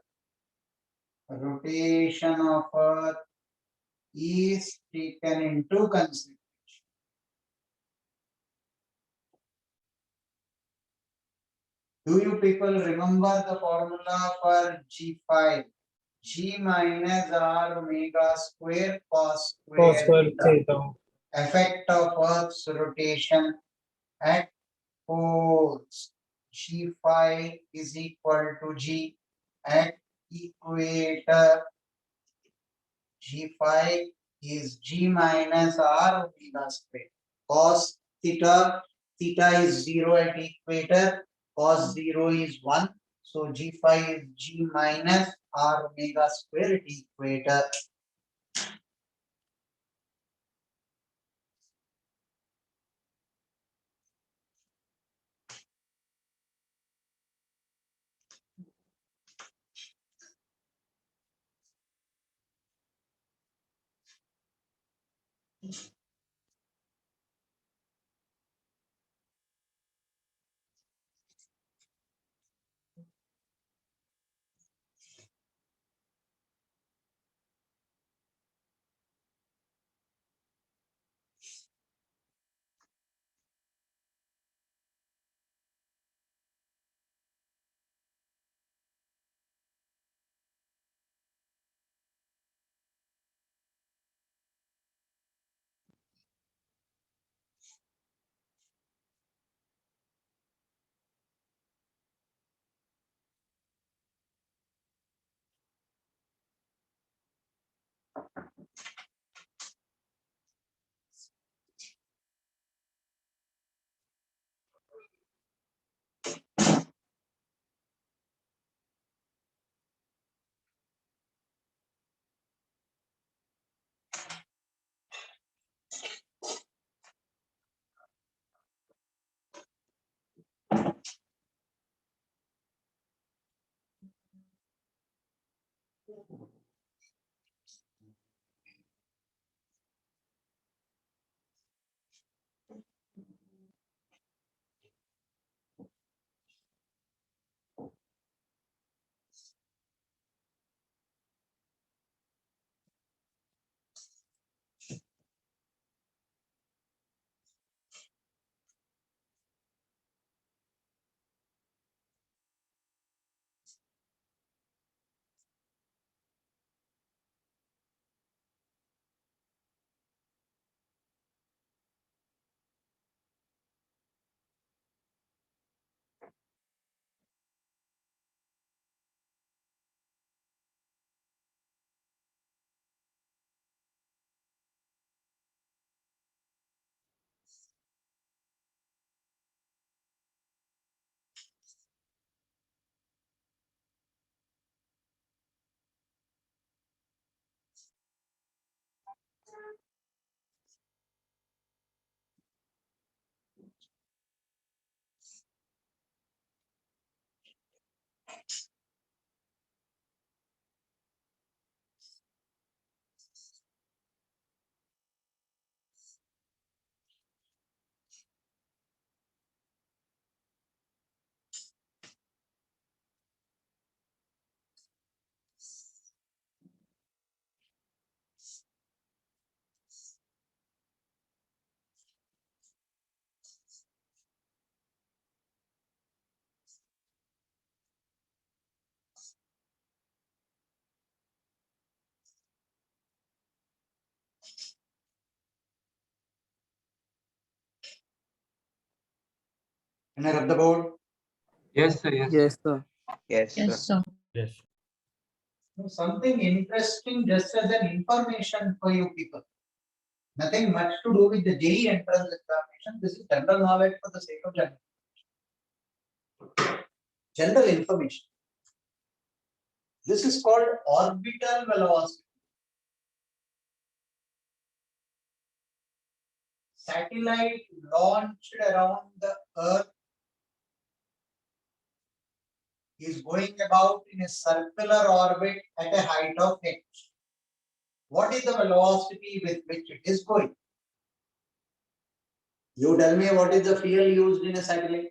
Speaker 1: is taken into consideration. Do you people remember the formula for G5? G minus R omega square cos
Speaker 6: Cos
Speaker 1: square
Speaker 6: square
Speaker 1: theta.
Speaker 6: theta.
Speaker 1: Effect of Earth's rotation at poles. G5 is equal to G at equator. G5 is G minus R omega square. Cos theta, theta is 0 at equator, cos 0 is 1. So G5 is G minus R omega square at equator. Can I rub the board?
Speaker 4: Yes, sir. Yes.
Speaker 5: Yes, sir.
Speaker 10: Yes,
Speaker 11: Yes, sir.
Speaker 6: Yes.
Speaker 1: Something interesting just as an information for you people. Nothing much to do with the JEE entrance examination. This is general knowledge for the sake of general information. This is called orbital velocity. Satellite launched around the Earth is going about in a circular orbit at a height of h. What is the velocity with which it is going? You tell me what is the fuel used in a satellite?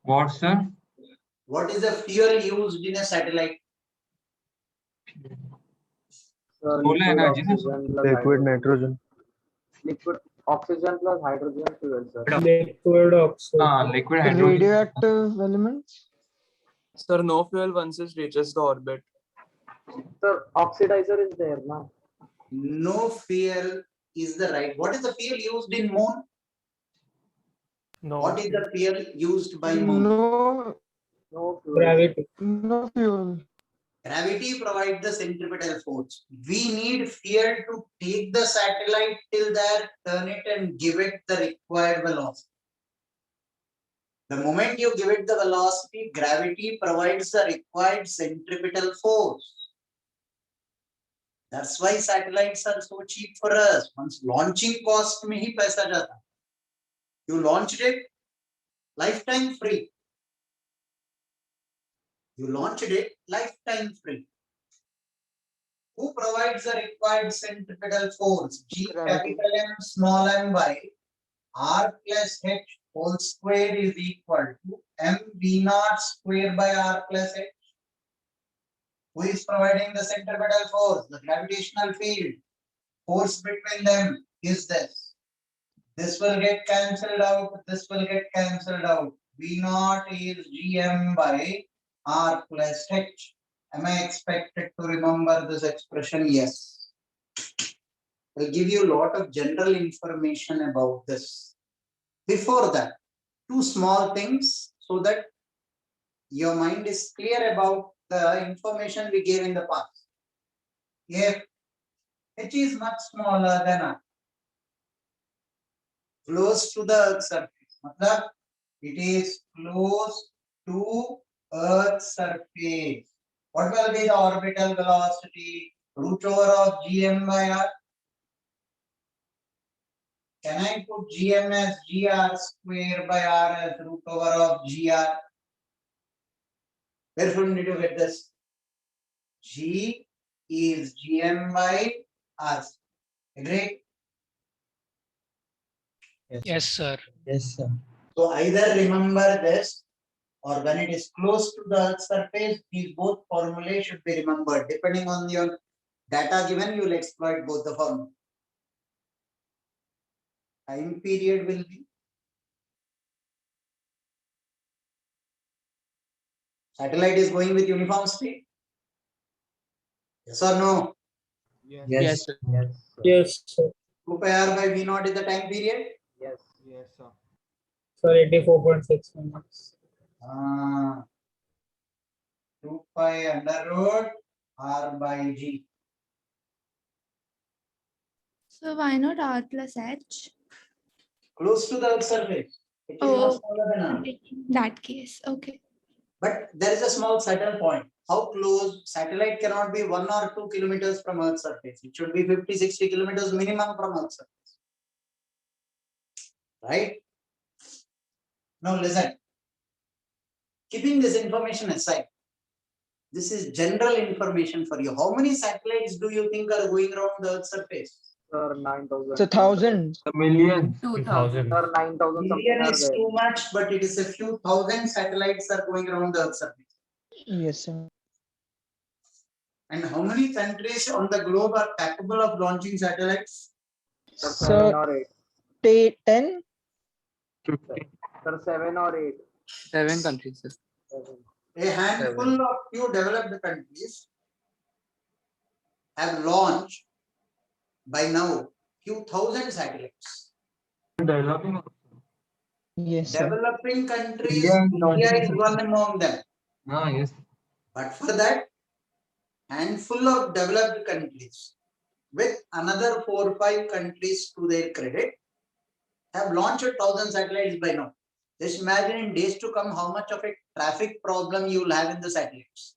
Speaker 4: What, sir?
Speaker 1: What is the fuel used in a satellite?
Speaker 4: Solar energy, no, sir?
Speaker 2: Liquid nitrogen.
Speaker 5: Liquid oxygen plus hydrogen fuel, sir.
Speaker 6: Liquid oxygen.
Speaker 4: Liquid hydrogen.
Speaker 7: Radioactive elements.
Speaker 5: Sir, no fuel once it reaches the orbit. Sir, oxidizer is there now.
Speaker 1: No fuel is the right. What is the fuel used in moon?
Speaker 2: No.
Speaker 1: What is the fuel used by moon?
Speaker 7: No,
Speaker 5: No fuel.
Speaker 6: Gravity.
Speaker 7: no fuel.
Speaker 1: Gravity provides the centripetal force. We need fuel to take the satellite till there, turn it and give it the required velocity. The moment you give it the velocity, gravity provides the required centripetal force. That's why satellites are so cheap for us. Once launching cost में ही पैसा जाता. You launched it, lifetime free. You launched it, lifetime free. Who provides the required centripetal force? G
Speaker 7: Gravity.
Speaker 1: capital M small m by R plus H whole square is equal to M V naught square by R plus H. Who is providing the centripetal force? The gravitational field. Force between them is this. This will get cancelled out. This will get cancelled out. V naught is Gm by R plus H. Am I expected to remember this expression? Yes. I'll give you a lot of general information about this. Before that, two small things so that your mind is clear about the information we gave in the past. If H is much smaller than R, close to the Earth's surface, matlab it is close to Earth's surface. What will be the orbital velocity? Root over of Gm by R. Can I put Gm as Gr square by R as root over of Gr? Where from did you get this? G is Gm by R. Agree?
Speaker 2: Yes, sir.
Speaker 6: Yes, sir.
Speaker 1: So either remember this or when it is close to the Earth's surface, these both formulae should be remembered. Depending on your data given, you will exploit both the formulas. Time period will be satellite is going with uniform speed. Yes or no?
Speaker 5: Yes.
Speaker 6: Yes.
Speaker 5: Yes.
Speaker 6: Yes, sir.
Speaker 1: 2 pi r by v naught is the time period.
Speaker 5: Yes. Yes, sir.
Speaker 6: Sir, 84.6 minutes.
Speaker 1: 2 pi under root r by g.
Speaker 11: So why not R plus H?
Speaker 1: Close to the Earth's surface. It is
Speaker 11: Oh.
Speaker 1: much smaller than r.
Speaker 11: In that case, okay.
Speaker 1: But there is a small subtle point. How close? Satellite cannot be 1 or 2 kilometers from Earth's surface. It should be 50-60 kilometers minimum from Earth's surface. Right? Now listen. Keeping this information aside, this is general information for you. How many satellites do you think are going around the Earth's surface?
Speaker 5: Sir, 9,000.
Speaker 7: It's 1,000.
Speaker 4: A million.
Speaker 6: 2,000.
Speaker 5: Sir, 9,000
Speaker 1: Million
Speaker 5: something are
Speaker 1: is
Speaker 5: there.
Speaker 1: too much, but it is a few thousand satellites are going around the Earth's surface.
Speaker 7: Yes, sir.
Speaker 1: And how many countries on the globe are capable of launching satellites?
Speaker 5: Sir,
Speaker 7: Sir,
Speaker 5: 7 or 8.
Speaker 7: 10.
Speaker 4: 50.
Speaker 5: Sir, 7 or 8.
Speaker 9: 7 countries, sir.
Speaker 5: 7.
Speaker 1: A handful of few developed countries have launched by now few thousand satellites.
Speaker 4: Developing.
Speaker 7: Yes, sir.
Speaker 1: Developing countries,
Speaker 4: India is
Speaker 1: India
Speaker 4: launching
Speaker 1: is one among them.
Speaker 4: Ah, yes.
Speaker 1: But for that, handful of developed countries with another 4 or 5 countries to their credit have launched 1,000 satellites by now. Just imagine in days to come how much of a traffic problem you will have in the satellites.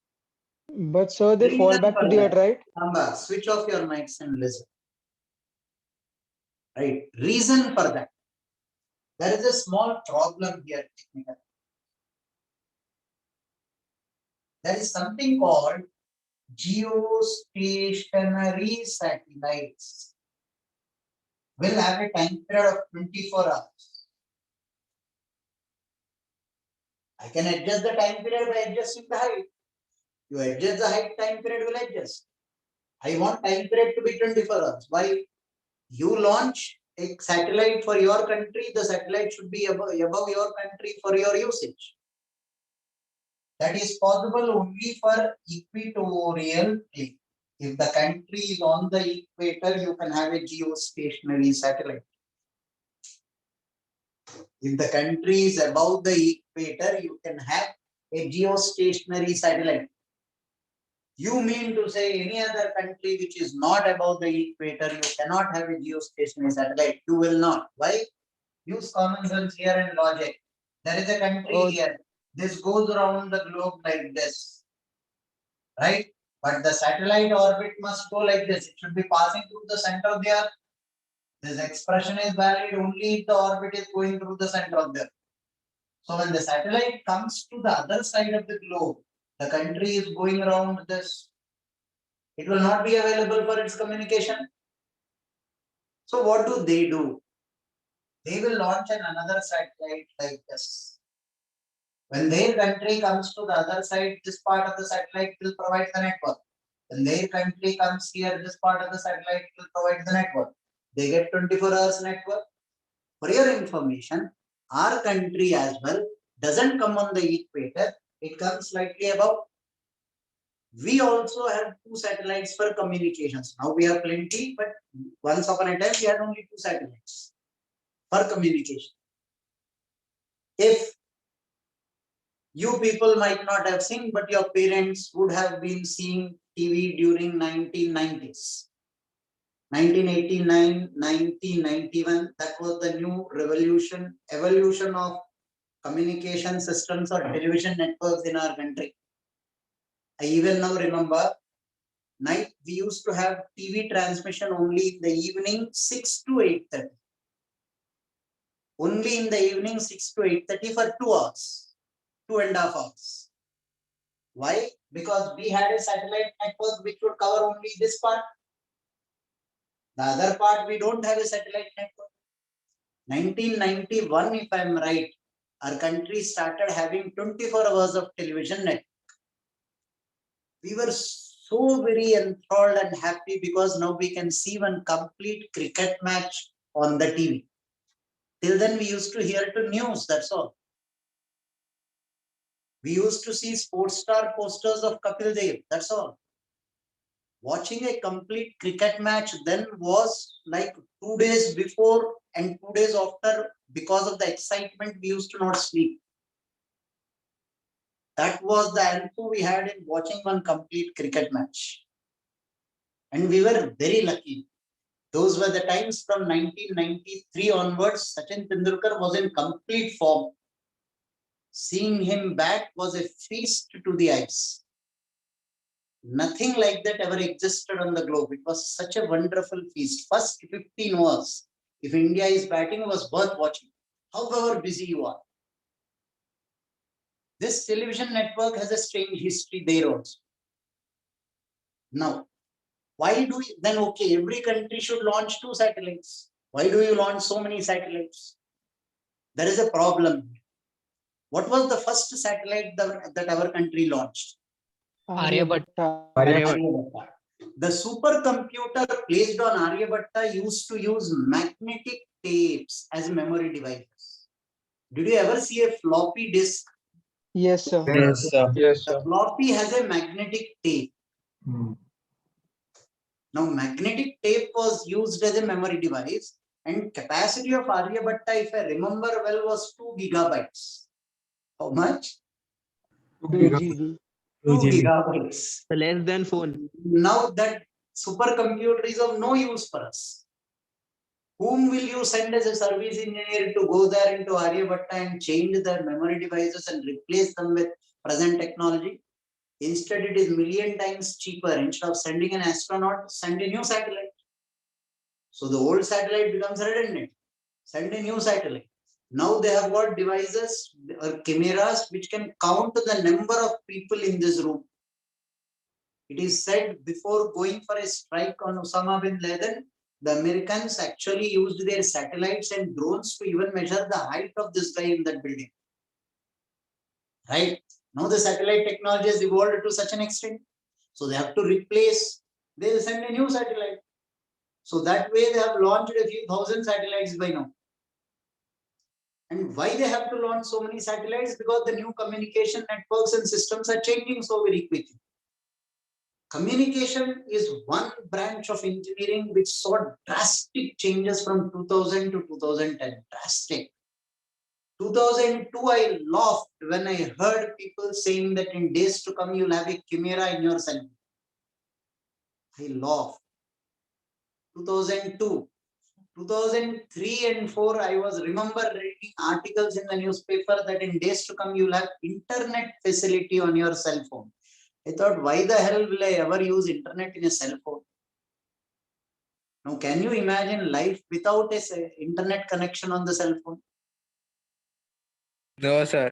Speaker 7: But sir, they fall
Speaker 1: Reason
Speaker 7: back to
Speaker 1: for
Speaker 7: the earth,
Speaker 1: that.
Speaker 7: right?
Speaker 1: Amba, switch off your mics and listen. Right. Reason for that. There is a small problem here technically. There is something called geostationary satellites. Will have a time period of 24 hours. I can adjust the time period by adjusting the height. You adjust the height, time period will adjust. I want time period to be 24 hours. Why? You launch a satellite for your country, the satellite should be above your country for your usage. That is possible only for equatorial plane. If the country is on the equator, you can have a geostationary satellite. If the country is above the equator, you can have a geostationary satellite. You mean to say any other country which is not above the equator, you cannot have a geostationary satellite. You will not. Why? Use common sense here and logic. There is a country here. This goes around the globe like this. Right? But the satellite orbit must go like this. It should be passing through the center of the earth. This expression is valid only if the orbit is going through the center of the earth. So when the satellite comes to the other side of the globe, the country is going around this. It will not be available for its communication. So what do? They will launch another satellite like this. When their country comes to the other side, this part of the satellite will provide the network. When their country comes here, this part of the satellite will provide the network. They get 24 hours network. For your information, our country as well doesn't come on the equator. It comes slightly above. We also have 2 satellites for communications. Now we have plenty, but once upon a time we had only 2 satellites for communication. If you people might not have seen, but your parents would have been seeing TV during 1990s. 1989, 1991, that was the new evolution of communication systems or television networks in our country. I even now remember, night we used to have TV transmission only in the evening 6 to 8:30. Only in the evening 6 to 8:30 for 2 hours, 2.5 hours. Why? Because we had a satellite network which would cover only this part. The other part we don't have a satellite network. 1991, if I'm right, our country started having 24 hours of television network. We were so very enthralled and happy because now we can see one complete cricket match on the TV. Till then we used to hear to news, that's all. We used to see sports star posters of Kapil Dev, that's all. Watching a complete cricket match then was like 2 days before and 2 days after. Because of the excitement, we used to not sleep. That was the info we had in watching one complete cricket match. And we were very lucky. Those were the times from 1993 onwards, Sachin Tendulkar was in complete form. Seeing him back was a feast to the eyes. Nothing like that ever existed on the globe. It was such a wonderful feast. First 15 overs, if India is batting, was worth watching, however busy you are. This television network has a strange history there also. Now, why do you, then okay, every country should launch 2 satellites. Why do you launch so many satellites? There is a problem. What was the first satellite that our country launched?
Speaker 2: Aryabhatta.
Speaker 1: The supercomputer placed on Aryabhatta used to use magnetic tapes as memory devices. Did you ever see a floppy disk?
Speaker 7: Yes, sir.
Speaker 6: Yes, sir.
Speaker 2: Yes,
Speaker 1: The
Speaker 2: sir.
Speaker 1: floppy has a magnetic tape. Now magnetic tape was used as a memory device, and capacity of Aryabhatta, if I remember well, was 2 gigabytes. How much?
Speaker 6: 2
Speaker 7: 2
Speaker 6: gigabytes.
Speaker 7: GB.
Speaker 1: 2
Speaker 6: GB.
Speaker 1: gigabytes.
Speaker 9: Less than phone.
Speaker 1: Now that supercomputer is of no use for us. Whom will you send as a service engineer to go there into Aryabhatta and change their memory devices and replace them with present technology? Instead, it is million times cheaper. Instead of sending an astronaut, send a new satellite. So the old satellite becomes redundant. Send a new satellite. Now they have got devices or cameras which can count the number of people in this room. It is said before going for a strike on Osama bin Laden, the Americans actually used their satellites and drones to even measure the height of this guy in that building. Right? Now the satellite technology has evolved to such an extent. So they have to replace, they'll send a new satellite. So that way they have launched a few thousand satellites by now. And why they have to launch so many satellites? Because the new communication networks and systems are changing so very quickly. Communication is one branch of engineering which saw drastic changes from 2000 to 2010. Drastic. 2002, I laughed when I heard people saying that in days to come, you'll have a camera in your cell phone. I laughed. 2002. 2003 and 4, I was remember reading articles in the newspaper that in days to come, you'll have internet facility on your cell phone. I thought, why the hell will I ever use internet in a cell phone? Now, can you imagine life without a internet connection on the cell phone?
Speaker 3: No, sir.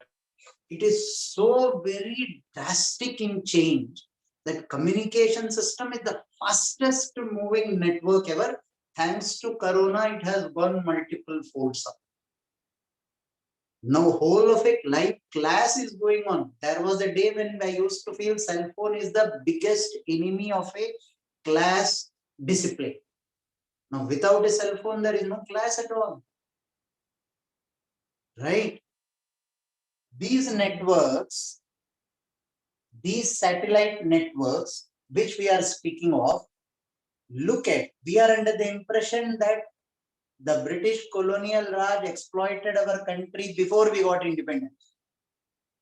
Speaker 1: It is so very drastic in change that communication system is the fastest moving network ever. Thanks to Corona, it has gone multiple folds up. Now, whole of it, live class is going on. There was a day when I used to feel cell phone is the biggest enemy of a class discipline. Now, without a cell phone, there is no class at all. Right? These networks, these satellite networks, which we are speaking of, look at, we are under the impression that the British colonial Raj exploited our country before we got independence.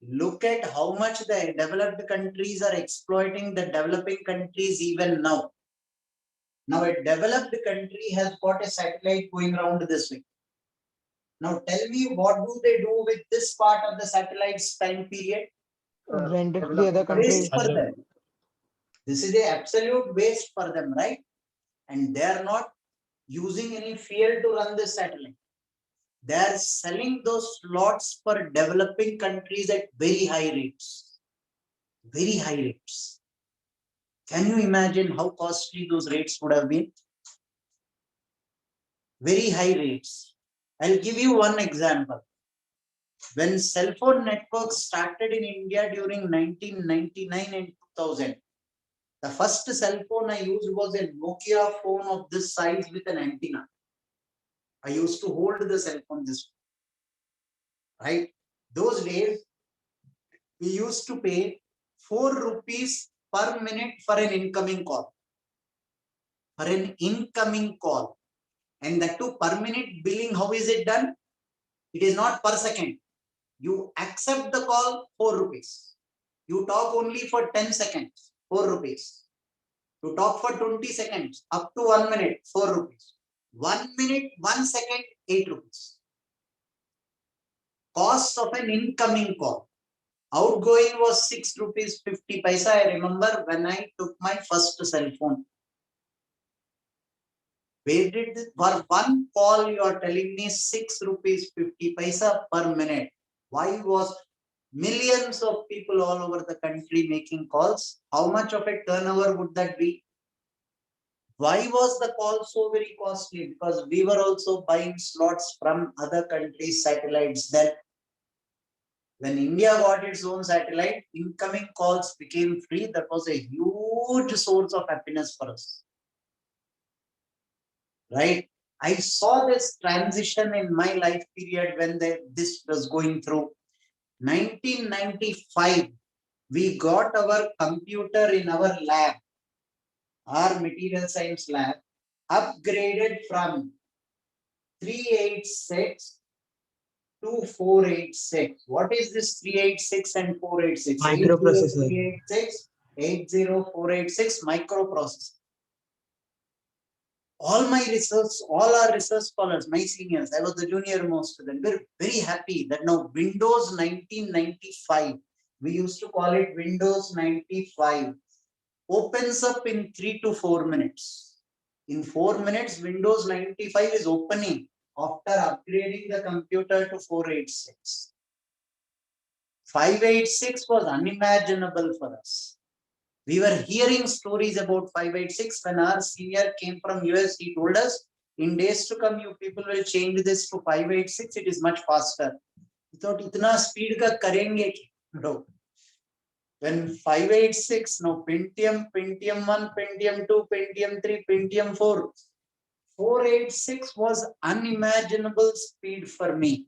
Speaker 1: Look at how much the developed countries are exploiting the developing countries even now. Now, a developed country has got a satellite going around this way. Now, tell me, what do they do with this part of the satellite time period?
Speaker 7: Rent it to the other countries.
Speaker 1: Waste for them. This is the absolute waste for them, right? And they are not using any fuel to run this satellite. They are selling those slots for developing countries at very high rates. Very high rates. Can you imagine how costly those rates would have been? Very high rates. I'll give you one example. When cell phone networks started in India during 1999 and 2000, the first cell phone I used was a Nokia phone of this size with an antenna. I used to hold the cell phone this way. Right? Those days, we used to pay 4 rupees per minute for an incoming call. For an incoming call. And that too per minute billing, how is it done? It is not per second. You accept the call, 4 rupees. You talk only for 10 seconds, 4 rupees. You talk for 20 seconds, up to 1 minute, 4 rupees. 1 minute, 1 second, 8 rupees. Cost of an incoming call. Outgoing was 6 rupees 50 paisa. I remember when I took my first cell phone. Where did this, for one call you are telling me 6 rupees 50 paisa per minute? Why was millions of people all over the country making calls? How much of a turnover would that be? Why was the call so very costly? Because we were also buying slots from other countries' satellites. Then, when India got its own satellite, incoming calls became free. That was a huge source of happiness for us. Right? I saw this transition in my life period when this was going through. 1995, we got our computer in our lab. our material science lab upgraded from 386 to 486. What is this 386 and 486?
Speaker 7: Microprocessor.
Speaker 1: 386, 80486 microprocessor. All my research, all our research scholars, my seniors, I was the junior most of them, were very happy that now Windows 1995, we used to call it Windows 95, opens up in 3 to 4 minutes. In 4 minutes, Windows 95 is opening after upgrading the computer to 486. 586 was unimaginable for us. We were hearing stories about 586 when our senior came from US. He told us, in days to come, you people will change this to 586. It is much faster. We thought, itna speed ka karenge? No. When 586, now Pentium, Pentium 1, Pentium 2, Pentium 3, Pentium 4, 486 was unimaginable speed for me.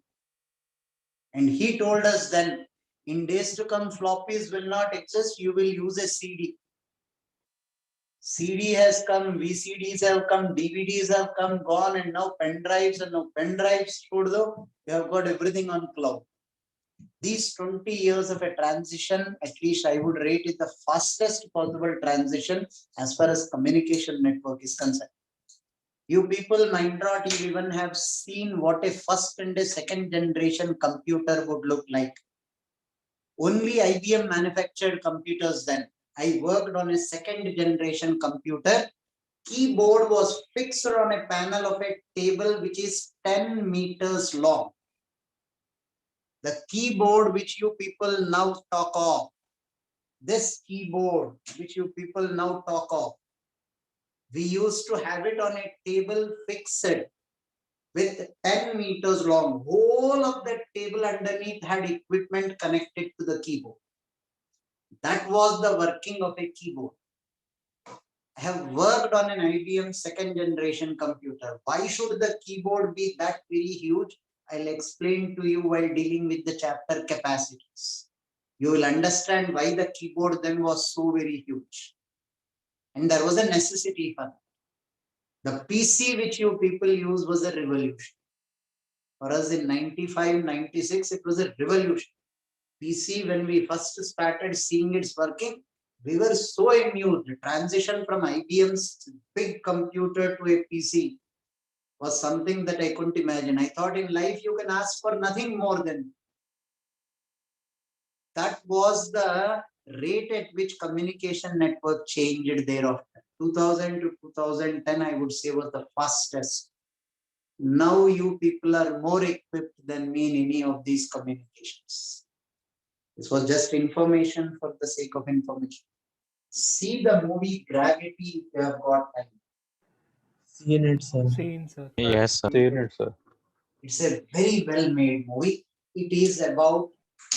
Speaker 1: And he told us then, in days to come, floppies will not exist. You will use a CD. CD has come, VCDs have come, DVDs have come, gone, and now pen drives, and now pen drives, though, you have got everything on cloud. These 20 years of a transition, at least I would rate it the fastest possible transition as far as communication network is concerned. You people might not even have seen what a first and a second generation computer would look like. Only IBM manufactured computers then. I worked on a second generation computer. Keyboard was fixed on a panel of a table which is 10 meters long. The keyboard which you people now talk of, this keyboard which you people now talk of, we used to have it on a table fixed with 10 meters long. Whole of that table underneath had equipment connected to the keyboard. That was the working of a keyboard. I have worked on an IBM second generation computer. Why should the keyboard be that very huge? I'll explain to you while dealing with the chapter capacities. You will understand why the keyboard then was so very huge. And there was a necessity for that. The PC which you people use was a revolution. For us in 95, 96, it was a revolution. PC, when we first started seeing its working, we were so amused. The transition from IBM's big computer to a PC was something that I couldn't imagine. I thought in life you can ask for nothing more than that. Was the rate at which communication network changed thereafter. 2000 to 2010, I would say, was the fastest. Now you people are more equipped than me in any of these communications. This was just information for the sake of information. See the movie Gravity if you have got time.
Speaker 6: Seen it, sir.
Speaker 3: Seen, sir.
Speaker 2: Yes, sir. Seen it, sir.
Speaker 1: It's a very well made movie. It is about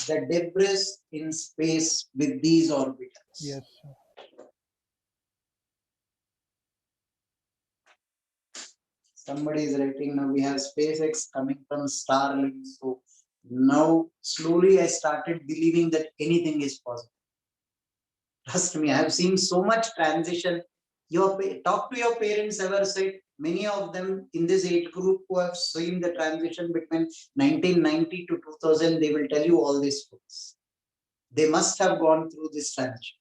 Speaker 1: the debris in space with these orbitals.
Speaker 3: Yes, sir.
Speaker 1: Somebody is writing now we have SpaceX coming from Starlink. So now slowly I started believing that anything is possible. Trust me, I have seen so much transition. Talk to your parents ever said, many of them in this age group who have seen the transition between 1990 to 2000, they will tell you all these things. They must have gone through this transition.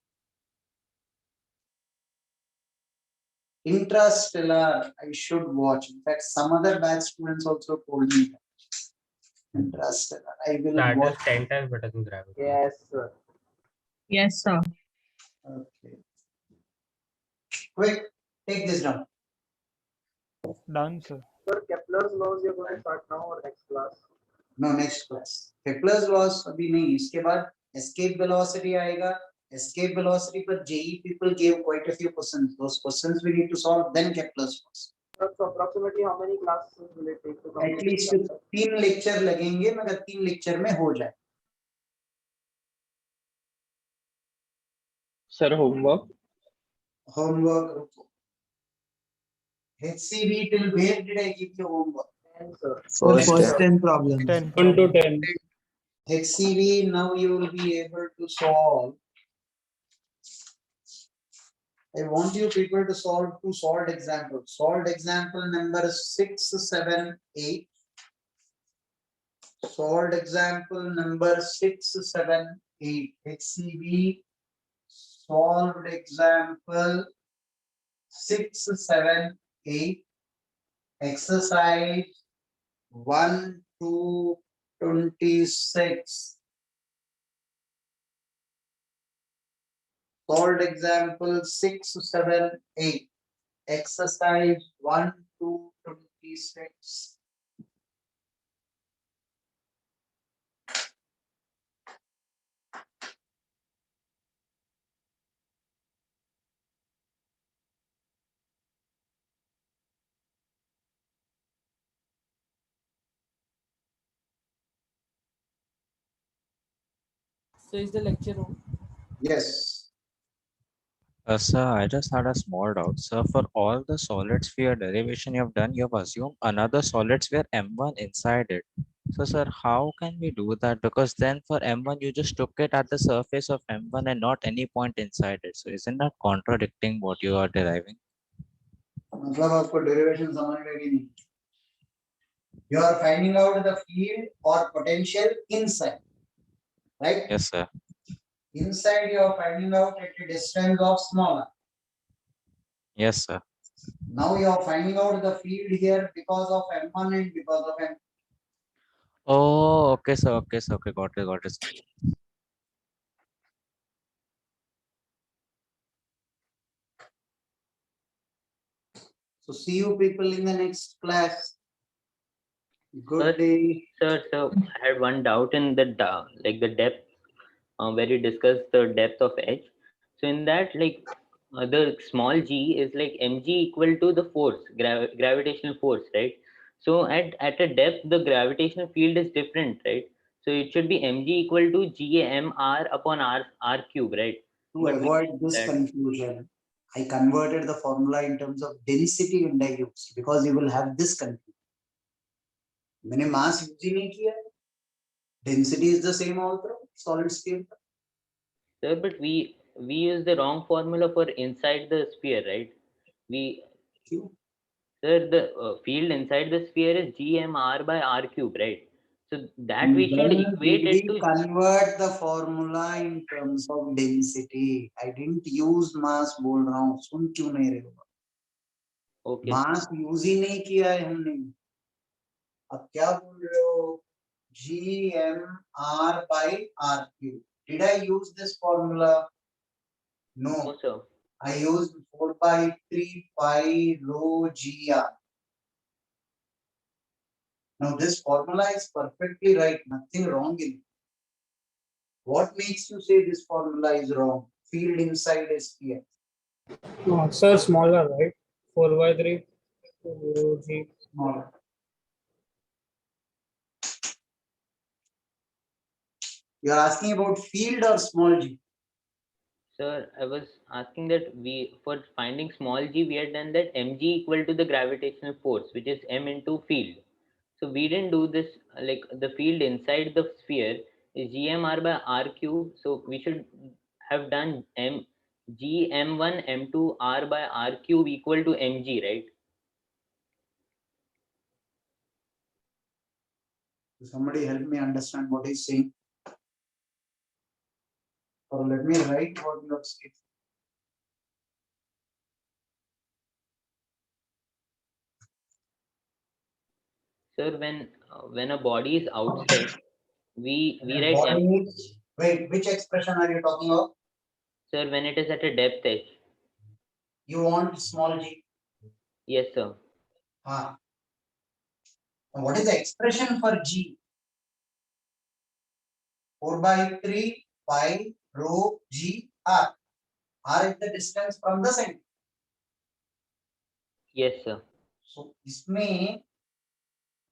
Speaker 1: Interstellar, I should watch. In fact, some other batch students also told me that. Interstellar, I will
Speaker 6: That
Speaker 1: watch.
Speaker 6: is 10 times better than Gravity.
Speaker 5: Yes, sir.
Speaker 12: Yes, sir.
Speaker 1: Okay. Quick, take this down.
Speaker 3: Done, sir.
Speaker 5: Sir, Kepler's laws you're going to start now or next class?
Speaker 1: No, next class. Kepler's laws अभी नहीं. इसके बाद escape velocity आएगा. Escape velocity पर JEE people gave quite a few questions. Those questions we need to solve. Then Kepler's laws.
Speaker 5: So approximately how many classes will it take to complete?
Speaker 1: At least 3 lecture लगेंगे मगर 3 lecture में हो जाए.
Speaker 6: Sir, homework?
Speaker 1: Homework. HCV till where did I give you homework?
Speaker 7: First 10 problems.
Speaker 3: 10.
Speaker 6: 1 to 10.
Speaker 1: HCV now you will be able to solve. I want you people to solve two solved examples. Solved example number 6, 7, 8. Solved example number 6, 7, 8. HCV solved example 6, 7, 8. Exercise 1 to 26. Solved example 6, 7, 8. Exercise 1 to 26.
Speaker 5: So is the lecture on?
Speaker 1: Yes.
Speaker 8: Sir, I just had a small doubt. Sir, for all the solid sphere derivation you have done, you have assumed another solid sphere M1 inside it. So, sir, how can we do that? Because then for M1, you just took it at the surface of M1 and not any point inside it. So, isn't that contradicting what you are deriving?
Speaker 1: मतलब आपको derivation समझ में भी नहीं. You are finding out the field or potential inside, right?
Speaker 8: Yes, sir.
Speaker 1: Inside you are finding out at a distance of small r.
Speaker 8: Yes, sir.
Speaker 1: Now you are finding out the field here because of M1 and because of M2.
Speaker 8: Oh, okay, sir. Okay, sir. Okay, got it, got it.
Speaker 1: So see you people in the next class. Good
Speaker 13: Sir,
Speaker 1: day.
Speaker 13: Sir, I had one doubt in the like the depth where you discussed the depth of edge. So in that, like the small g is like mg equal to the force, gravitational force, right? So at a depth, the gravitational field is different, right? So it should be mg equal to gmr upon r cube, right?
Speaker 1: To
Speaker 13: But we
Speaker 1: avoid
Speaker 13: didn't do
Speaker 1: this
Speaker 13: that.
Speaker 1: confusion, I converted the formula in terms of density and I used because you will have this confusion. मैंने mass use ही नहीं किया. Density is the same also, solid sphere.
Speaker 13: Sir, but we use the wrong formula for inside the sphere, right? Sir, the field inside the sphere is gmr by r cube, right? So that we should
Speaker 1: Then
Speaker 13: equate
Speaker 1: did
Speaker 13: it
Speaker 1: we
Speaker 13: to.
Speaker 1: convert the formula in terms of density? I didn't use mass बोल रहा हूँ, सुन क्यों नहीं रहे हो?
Speaker 13: Okay.
Speaker 1: Mass use ही नहीं किया है हमने. अब क्या बोल रहे हो? gmr by r cube. Did I use this formula? No.
Speaker 13: No, sir.
Speaker 1: I used 4 by 3 pi rho gr. Now this formula is perfectly right, nothing wrong in it. What makes you say this formula is wrong? Field inside a sphere.
Speaker 6: No, sir, smaller, right? 4 by 3. G.
Speaker 1: Smaller. You are asking about field or small g?
Speaker 13: Sir, I was asking that for finding small g, we had done that mg equal to the gravitational force, which is m into field. So we didn't do this, like the field inside the sphere is gmr by r cube. So we should have done gm1 m2 r by r cube equal to mg, right?
Speaker 1: Somebody help me understand what he's saying. Or let me write what you have said.
Speaker 13: Sir, when a body is outside, we write m.
Speaker 1: Wait, which expression are you talking of?
Speaker 13: Sir, when it is at a depth h.
Speaker 1: You want small g?
Speaker 13: Yes, sir.
Speaker 1: Now what is the expression for g? 4 by 3 pi rho g r. R is the distance from the center.
Speaker 13: Yes, sir.
Speaker 1: So इसमें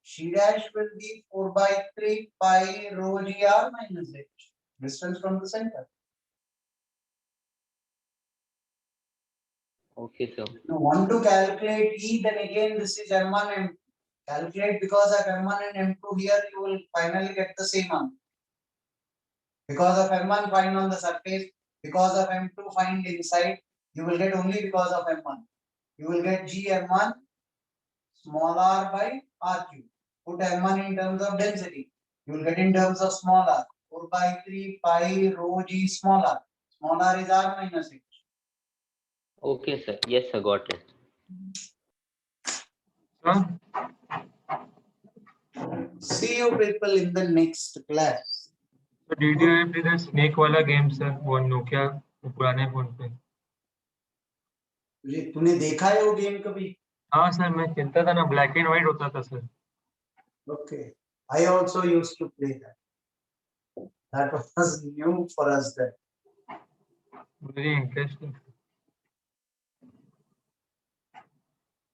Speaker 1: c dash will be 4 by 3 pi rho g r minus h. Distance from the center.
Speaker 13: Okay, sir.
Speaker 1: If you want to calculate E, then again this is M1, M2. Calculate because of M1 and M2 here, you will finally get the same answer. Because of M1, find on the surface. Because of M2, find inside. You will get only because of M1. You will get G M1 small r by r cube. Put M1 in terms of density. You will get in terms of small r. 4 by 3 pi rho G small r. Small r is r minus h.
Speaker 13: Okay, sir. Yes, sir. Got it.
Speaker 4: Sir,
Speaker 1: See you people in the next class.
Speaker 4: so did you ever play the snake वाला game sir? वो Nokia पुराने phone पे.
Speaker 1: तूने देखा है वो game कभी?
Speaker 4: हाँ सर मैं खेलता था ना, ब्लैक एंड व्हाइट होता था sir.
Speaker 1: Okay. I also used to play that. That was new for us then.
Speaker 4: Very interesting.